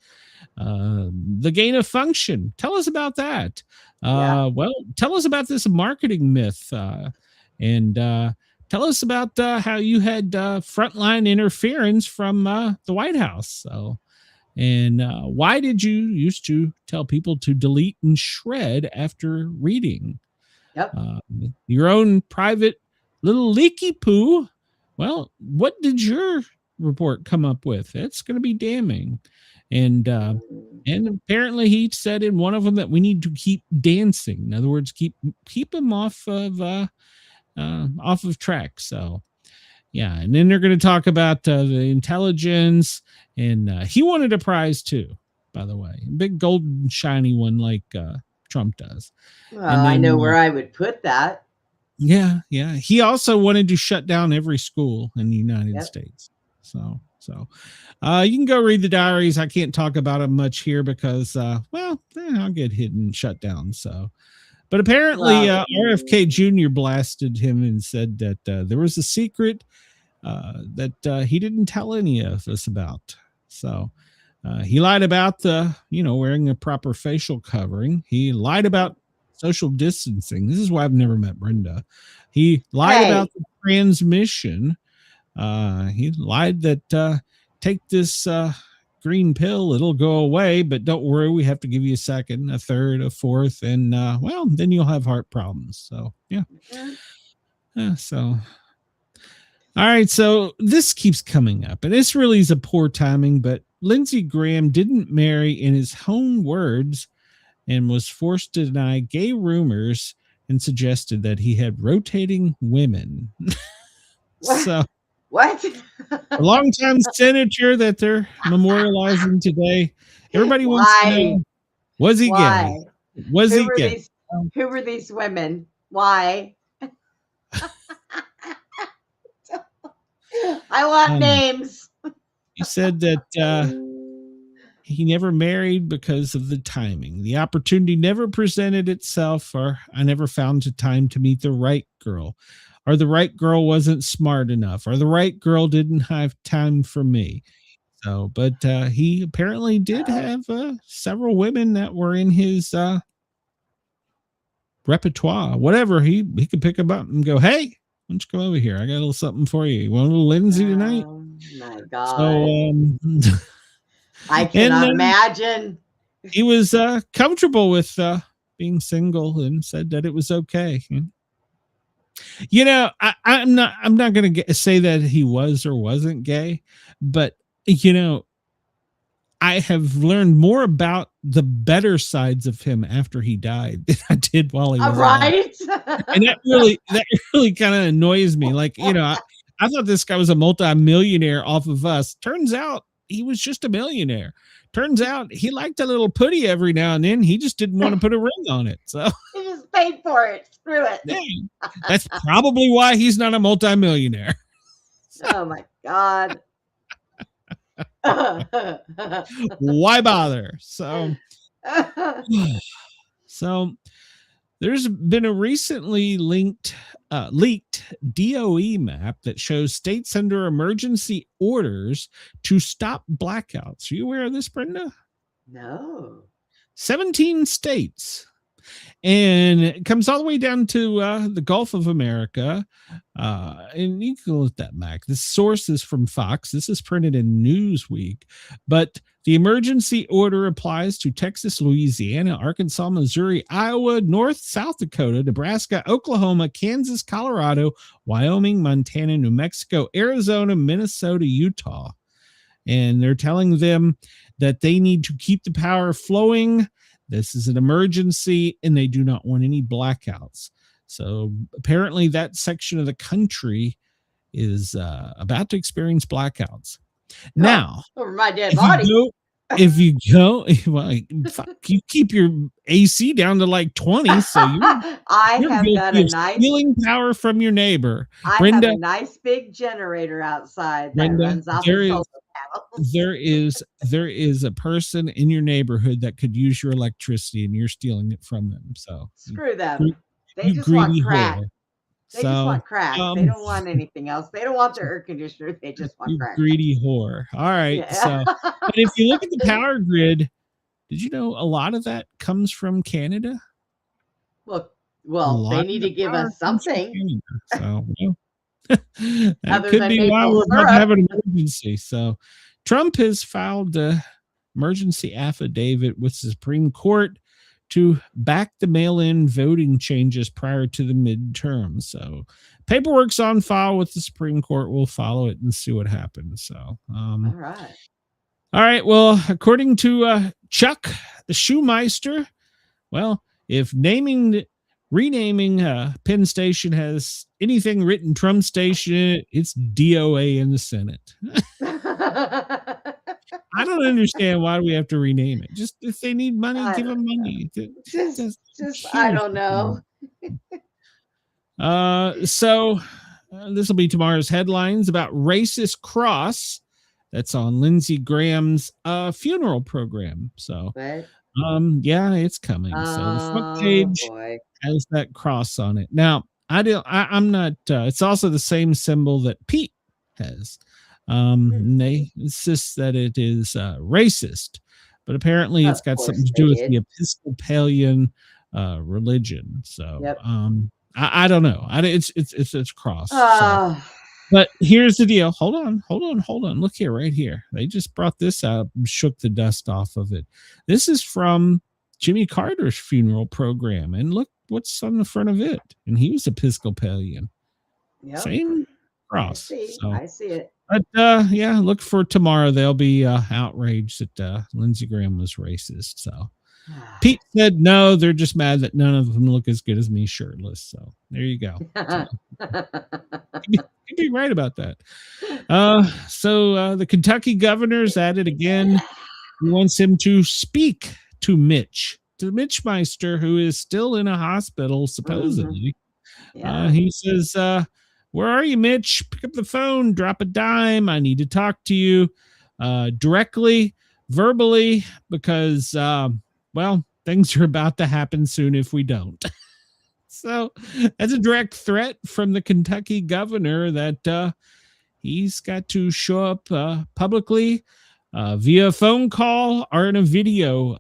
The gain of function. Tell us about that. Well, tell us about this marketing myth, and tell us about how you had frontline interference from the White House. So, and why did you used to tell people to delete and shred after reading? Yep. Your own private little leaky poo. Well, what did your report come up with? It's going to be damning. And apparently he said in one of them that we need to keep dancing. In other words, keep them off of track. So, Yeah, and then they're going to talk about the intelligence, and he wanted a prize too, by the way, big golden shiny one like Trump does. Well, And I then, know where I would put that. yeah. He also wanted to shut down every school in the United Yep. States. So you can go read the diaries. I can't talk about them much here because, I'll get hit and shut down. So, but apparently, Well- RFK Jr. blasted him and said that there was a secret that he didn't tell any of us about. So he lied about the, wearing a proper facial covering. He lied about social distancing. This is why I've never met Brenda. He lied about the transmission. He lied that take this green pill, it'll go away, but don't worry, we have to give you a second, a third, a fourth, and then you'll have heart problems. So so all right, so this keeps coming up, and this really is a poor timing, but Lindsey Graham didn't marry in his own words and was forced to deny gay rumors and suggested that he had rotating women. So What? a longtime senator that they're memorializing today. Everybody wants to know, was he Why? gay? Was he gay? Who were these women? Why? I want names. He said that he never married because of the timing. The opportunity never presented itself, or I never found the time to meet the right girl, or the right girl wasn't smart enough, or the right girl didn't have time for me. So, but he apparently did have several women that were in his repertoire. Whatever, he could pick them up and go, hey, why don't you come over here? I got a little something for you. You want a little Lindsay tonight? Oh my God. So, I cannot imagine. He was comfortable with being single and said that it was okay. I'm not going to say that he was or wasn't gay, but I have learned more about the better sides of him after he died than I did while he was right. alive. And that really kind of annoys me. Like, I thought this guy was a multi-millionaire off of us. Turns out he was just a millionaire. Turns out he liked a little putty every now and then. He just didn't want to put a ring on it. So He just paid for it. Screw it. yeah, that's probably why he's not a multi-millionaire. Oh my God. Why bother? So there's been a recently leaked DOE map that shows states under emergency orders to stop blackouts. Are you aware of this, Brenda? No. 17 states. And it comes all the way down to the Gulf of America. And you can look at that map. This source is from Fox. This is printed in Newsweek. But the emergency order applies to Texas, Louisiana, Arkansas, Missouri, Iowa, North, South Dakota, Nebraska, Oklahoma, Kansas, Colorado, Wyoming, Montana, New Mexico, Arizona, Minnesota, Utah. And they're telling them that they need to keep the power flowing. This is an emergency, and they do not want any blackouts. So apparently that section of the country is about to experience blackouts. Now, over my dead body. If you go, well, you keep your AC down to like 20, so you're have got a nice stealing power from your neighbor. I Brenda, have a nice big generator outside that Brenda, runs off there of is- solar panels. there is a person in your neighborhood that could use your electricity, and you're stealing it from them. So Screw them. They you just want greedy crack. whore. They just want crack. They don't want anything else. They don't want their air conditioner. They just want You crack. greedy whore. All right. Yeah. So, but if you look at the power grid, did you know a lot of that comes from Canada? Well, A they lot need of to the give power us comes from something. Canada. So, that Other could than be why maple we're about to syrup. have an emergency. So, Trump has filed the emergency affidavit with the Supreme Court to back the mail-in voting changes prior to the midterm. So, paperwork's on file with the Supreme Court. We'll follow it and see what happens. So, All right. all right. Well, according to Chuck, the Shoemeister, well, if naming renaming Penn Station has anything written Trump Station, it's DOA in the Senate. I don't understand why we have to rename it. Just if they need money, I give them don't money. just I don't know. So this will be tomorrow's headlines about racist cross that's on Lindsey Graham's funeral program. So But yeah, it's coming. So the front oh page boy. has that cross on it. Now I'm not it's also the same symbol that Pete has. And they insist that it is racist, but apparently it's Of got course something to they do with did. the Episcopalian religion. So Yep. I don't know. It's a cross. So. Oh, But here's the deal. Hold on. Look here, right here. They just brought this out and shook the dust off of it. This is from Jimmy Carter's funeral program, and look what's on the front of it. And he was Episcopalian. yep. Same cross. So. I see it. But yeah, look for tomorrow. They'll be outraged that Lindsey Graham was racist. So Pete said no, they're just mad that none of them look as good as me shirtless. So there you go. So, you'd be right about that. So the Kentucky governor's at it again. He wants him to speak to Mitch Meister, who is still in a hospital, supposedly. Yeah. He says, where are you, Mitch? Pick up the phone, drop a dime. I need to talk to you directly, verbally, because, well, things are about to happen soon if we don't. So that's a direct threat from the Kentucky governor that he's got to show up publicly via phone call or in a video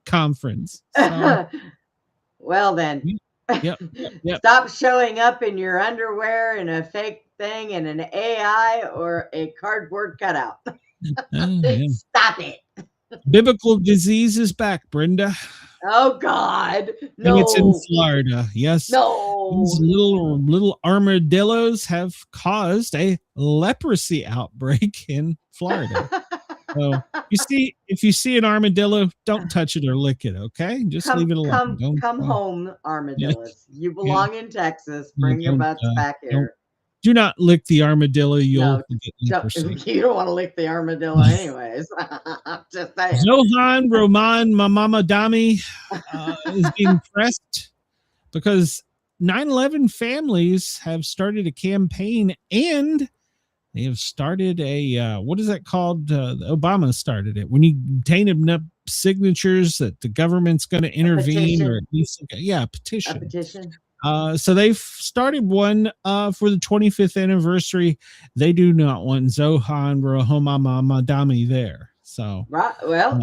conference. So, well then. Yep. Stop showing up in your underwear and a fake thing and an AI or a cardboard cutout. Yeah. Stop it. Biblical disease is back, Brenda. Oh God. No. And it's in Florida. Yes. No. These little armadillos have caused a leprosy outbreak in Florida. So if you see an armadillo, don't touch it or lick it, okay? Just leave it alone. Come home, armadillos. You belong in Texas. Bring your butts back here. Do not lick the armadillo. You'll get You leprosy. don't want to lick the armadillo anyways. Just saying. Zohan Roman Mamamadami is being pressed because 9/11 families have started a campaign and they have started a what is that called? Obama started it when you obtain enough signatures that the government's going to intervene, or at least a petition. A petition. So they've started one for the 25th anniversary. They do not want Zohan Rohama Madami there. So right. Well,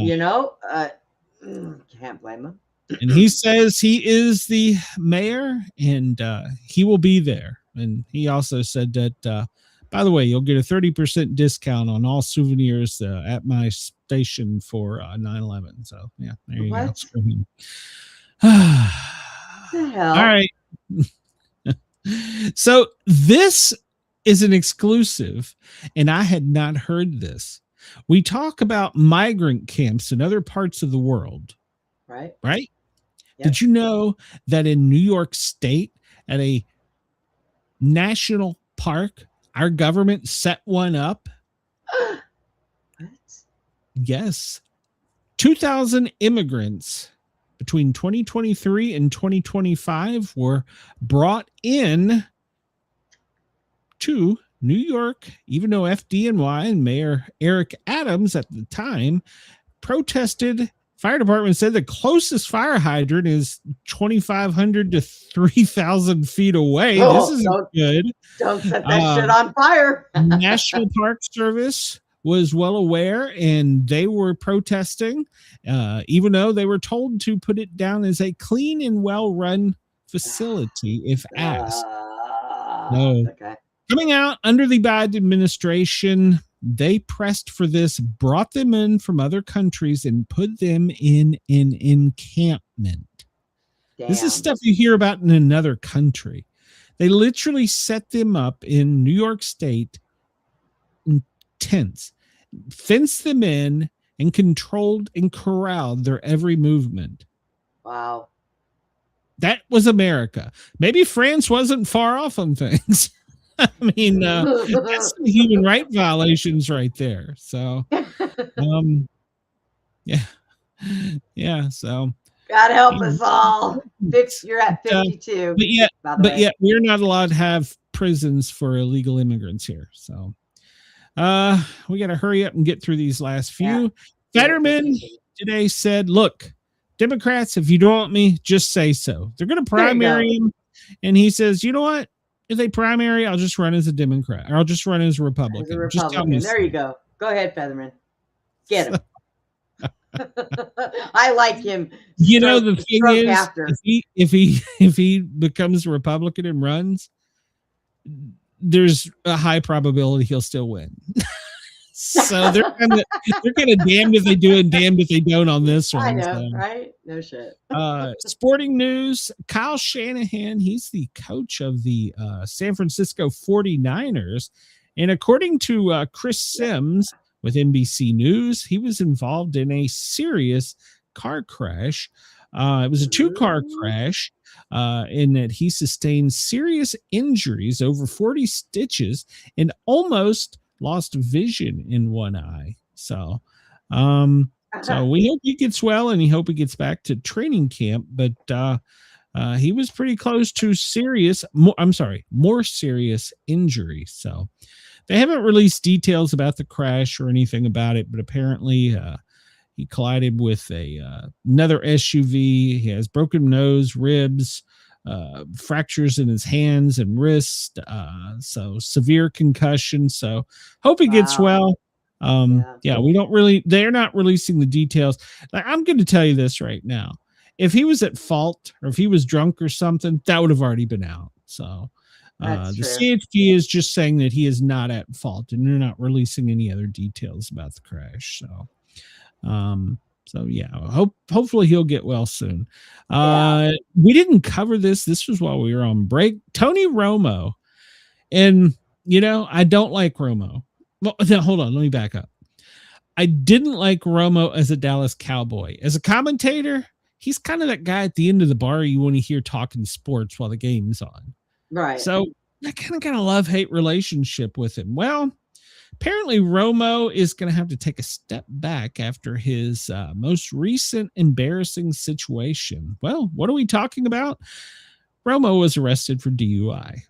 can't blame him. And he says he is the mayor and he will be there. And he also said that, by the way, you'll get a 30% discount on all souvenirs at my station for 9/11. So, yeah, there you go. The hell? All right. So this is an exclusive, and I had not heard this. We talk about migrant camps in other parts of the world. Right? Right? Yep. Did you know that in New York State, at a national park, our government set one up? What? Yes. 2,000 immigrants between 2023 and 2025 were brought in to New York, even though FDNY and Mayor Eric Adams at the time protested. Fire department said the closest fire hydrant is 2,500 to 3,000 feet away. This isn't good. Don't set that shit on fire. National Park Service was well aware, and they were protesting, even though they were told to put it down as a clean and well-run facility if asked. So, okay. Coming out under the Biden administration, they pressed for this, brought them in from other countries, and put them in an encampment. Damn. This is stuff you hear about in another country. They literally set them up in New York State in tents, fenced them in, and controlled and corralled their every movement. Wow. that was America. Maybe France wasn't far off on things. I mean, that's some human right violations right there. So, yeah, yeah. So, God help us all. You're at 52. but yet we're not allowed to have prisons for illegal immigrants here. So, we got to hurry up and get through these last few. Fetterman today said, "Look, Democrats, if you don't want me, just say so." They're going to primary him, and he says, "You know what? If they primary, I'll just run as a Democrat, or I'll just run as a Republican." Just tell me. There you go. Go ahead, Featherman. Get him. I like him. You know, the thing is, if he becomes a Republican and runs, there's a high probability he'll still win. So they're kind of damned if they do and damned if they don't on this one. I know, right? No shit. Sporting news, Kyle Shanahan, he's the coach of the San Francisco 49ers. And according to Chris Sims with NBC News, he was involved in a serious car crash. It was a 2-car crash in that he sustained serious injuries, over 40 stitches, and almost lost vision in one eye. So we hope he gets well, and we hope he gets back to training camp. But he was pretty close to more serious injury. So they haven't released details about the crash or anything about it, but apparently he collided with another SUV. He has broken nose, ribs, fractures in his hands and wrist, so severe concussion. So hope he gets well. They're not releasing the details. Like, I'm going to tell you this right now. If he was at fault or if he was drunk or something, that would have already been out. So the CHP is just saying that he is not at fault, and they're not releasing any other details about the crash. So, hopefully he'll get well soon. We didn't cover this. This was while we were on break. Tony Romo. And, I don't like Romo. Well, now, hold on. Let me back up. I didn't like Romo as a Dallas Cowboy. As a commentator, he's kind of that guy at the end of the bar you want to hear talking sports while the game's on. Right. So I kind of got a love-hate relationship with him. Well, apparently Romo is going to have to take a step back after his most recent embarrassing situation. Well, what are we talking about? Romo was arrested for DUI.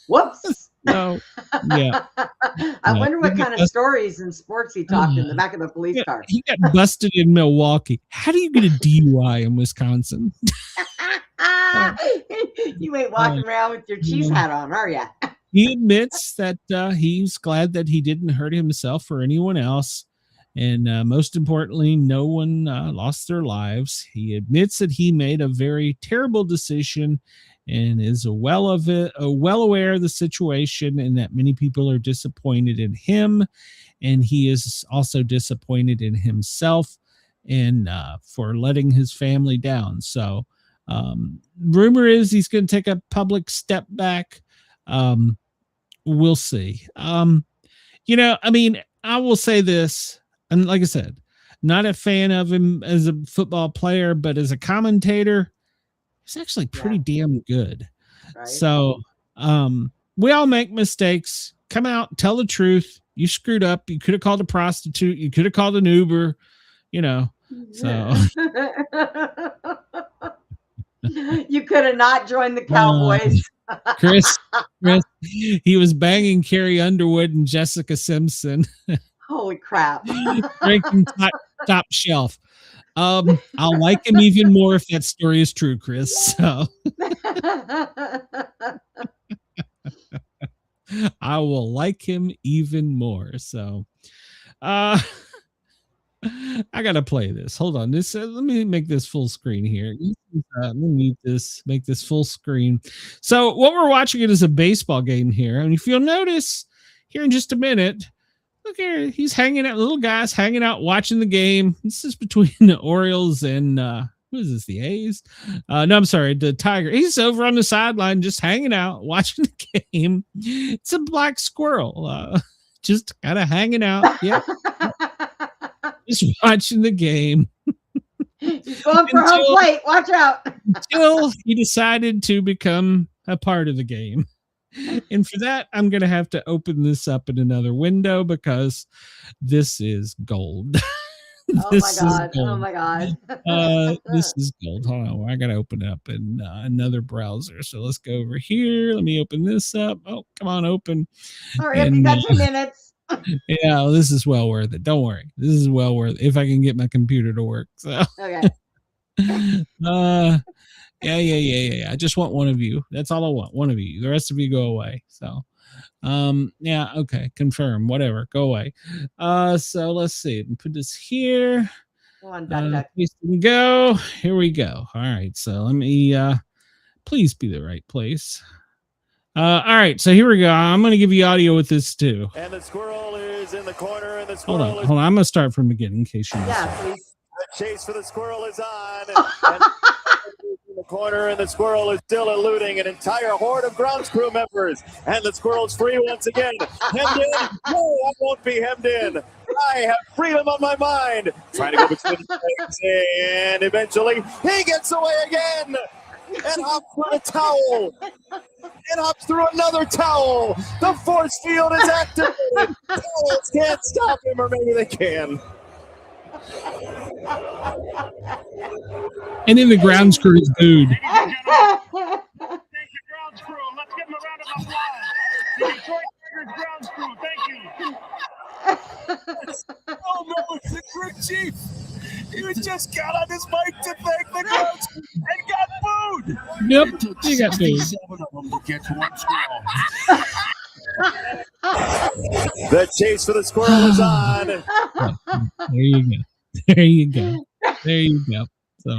Whoops. No. Yeah. I wonder what kind of stories and sports he talked in the back of the police car. He got busted in Milwaukee. How do you get a DUI in Wisconsin? You ain't walking around with your cheese hat on, are you? He admits that he's glad that he didn't hurt himself or anyone else. And most importantly, no one lost their lives. He admits that he made a very terrible decision and is well aware of the situation, and that many people are disappointed in him. And he is also disappointed in himself and for letting his family down. So rumor is he's going to take a public step back. We'll see. I will say this, and like I said, not a fan of him as a football player, but as a commentator, he's actually pretty damn good. Right. So we all make mistakes. Come out, tell the truth. You screwed up. You could have called a prostitute. You could have called an Uber, so. You could have not joined the Cowboys. Chris, he was banging Carrie Underwood and Jessica Simpson. Holy crap. Drinking top shelf. I'll like him even more if that story is true, Chris. So I will like him even more. So I gotta play this. Hold on. Let me make this full screen here. Let me mute this. Make this full screen. So what we're watching is a baseball game here, and if you'll notice here in just a minute, look here. He's hanging out. Little guy's hanging out, watching the game. This is between the Orioles and who is this? The A's? No, I'm sorry, the Tiger. He's over on the sideline, just hanging out, watching the game. It's a black squirrel, just kind of hanging out. Yep. Just watching the game. He's going for home plate. Watch out. until he decided to become a part of the game. And for that, I'm going to have to open this up in another window because this is gold. Oh my god. This is gold. Hold on. I got to open up in another browser. So let's go over here. Let me open this up. Oh, come on, open. Hurry up, you got 2 minutes. Yeah, this is well worth it. Don't worry. This is well worth it if I can get my computer to work. So, Okay. Yeah. I just want one of you. That's all I want. One of you. The rest of you go away. So, yeah, okay. Confirm. Whatever. Go away. So let's see. Put this here. Come on, duck. Go. Here we go. All right. So let me please be the right place. All right. So here we go. I'm going to give you audio with this too. And the squirrel is in the corner, and the Hold squirrel on. I'm going to start from the beginning in case you missed Yeah, it. please. The chase for the squirrel is on. And in the corner, and the squirrel is still eluding an entire horde of grounds crew members. And the squirrel's free once again. Hemmed in? No, I won't be hemmed in. I have freedom on my mind. Trying to go between the legs, and eventually he gets away again. And hops through a towel. And hops through another towel. The force field is activated. Towels can't stop him, or maybe they can. And then the ground crew is booed. Thank you, grounds crew. Let's give them a round of applause. The Detroit Tigers grounds crew. Thank you. Oh no, it's the crew chief. He just got on his mic to thank the grounds crew and got booed. Yep, you got booed. 7 of them to get to one squirrel. The chase for the squirrel is on. There you go. There you go. There you go. So,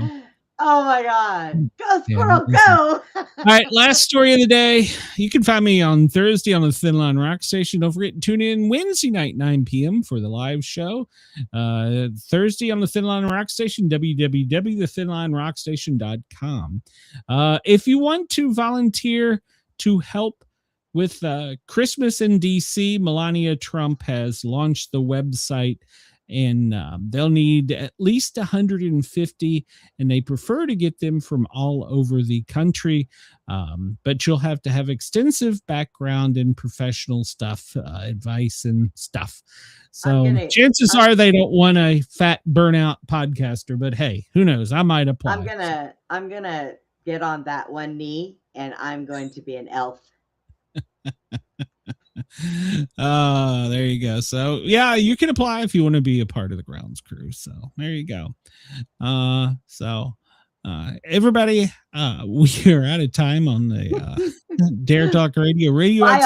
Oh my god. Go, Yeah, squirrel, listen. go. all right, last story of the day. You can find me on Thursday on the Thin Line Rock Station. Don't forget to tune in Wednesday night, 9 p.m. for the live show. Thursday on the Thin Line Rock Station, www.thinlinerockstation.com. If you want to volunteer to help with Christmas in DC, Melania Trump has launched the website, and they'll need at least 150, and they prefer to get them from all over the country. But you'll have to have extensive background in professional stuff, advice and stuff. So chances are they don't want a fat burnout podcaster, but hey, who knows? I might apply. I'm gonna get on that one knee, and I'm going to be an elf. There you go. So yeah, you can apply if you want to be a part of the grounds crew. So there you go. Everybody, we are out of time on the Dare Talk Radio Bye,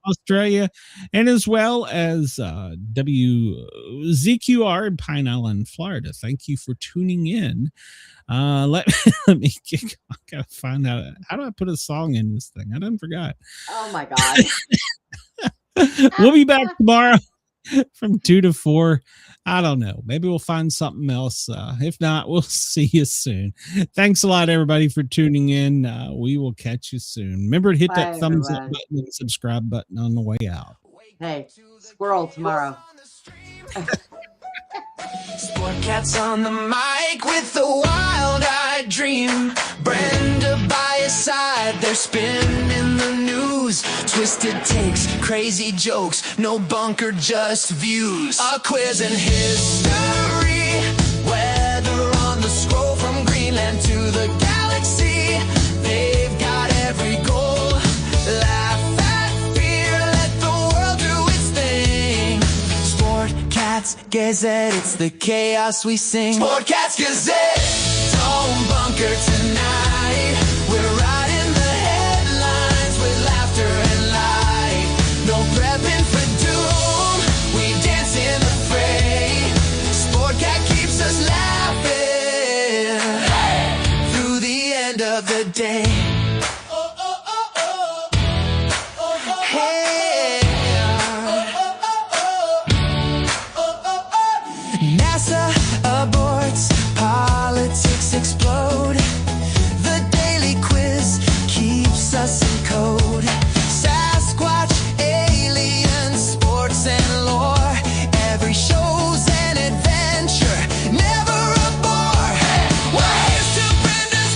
Australia. and as well as WZQR in Pine Island, Florida. Thank you for tuning in. Let me I gotta find out, how do I put a song in this thing? I done forgot. Oh my god. We'll be back tomorrow from 2 to 4. I don't know. Maybe we'll find something else. If not, we'll see you soon. Thanks a lot, everybody, for tuning in. We will catch you soon. Remember to hit that Bye, thumbs up everyone. button and subscribe button on the way out. Hey, squirrel tomorrow. Sportcat's on the mic with the wild-eyed dream. Brenda by his side, they're spinning the news. Twisted takes, crazy jokes, no bunker, just views. A quiz and history, weather on the scroll from Greenland to the galaxy. They've got every goal. Laugh at fear, let the world do its thing. Sportcat's Gazette, it's the chaos we sing. Sportcat's Gazette, don't bunker tonight. We're riding the headlines with laughter and light. No prepping for doom, we dance in the fray. Sportcat keeps us laughing through the end of the day. NASA aborts, politics explode. The daily quiz keeps us in code. Sasquatch, aliens, sports and lore. Every show's an adventure, never a bore. Waves to Brenda's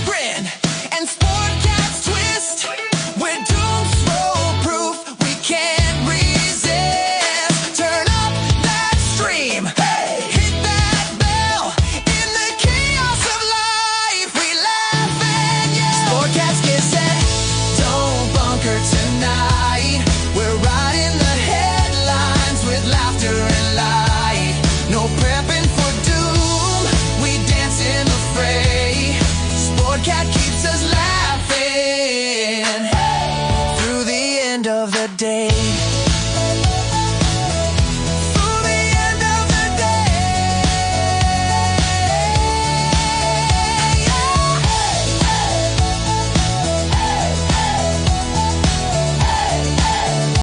Bye.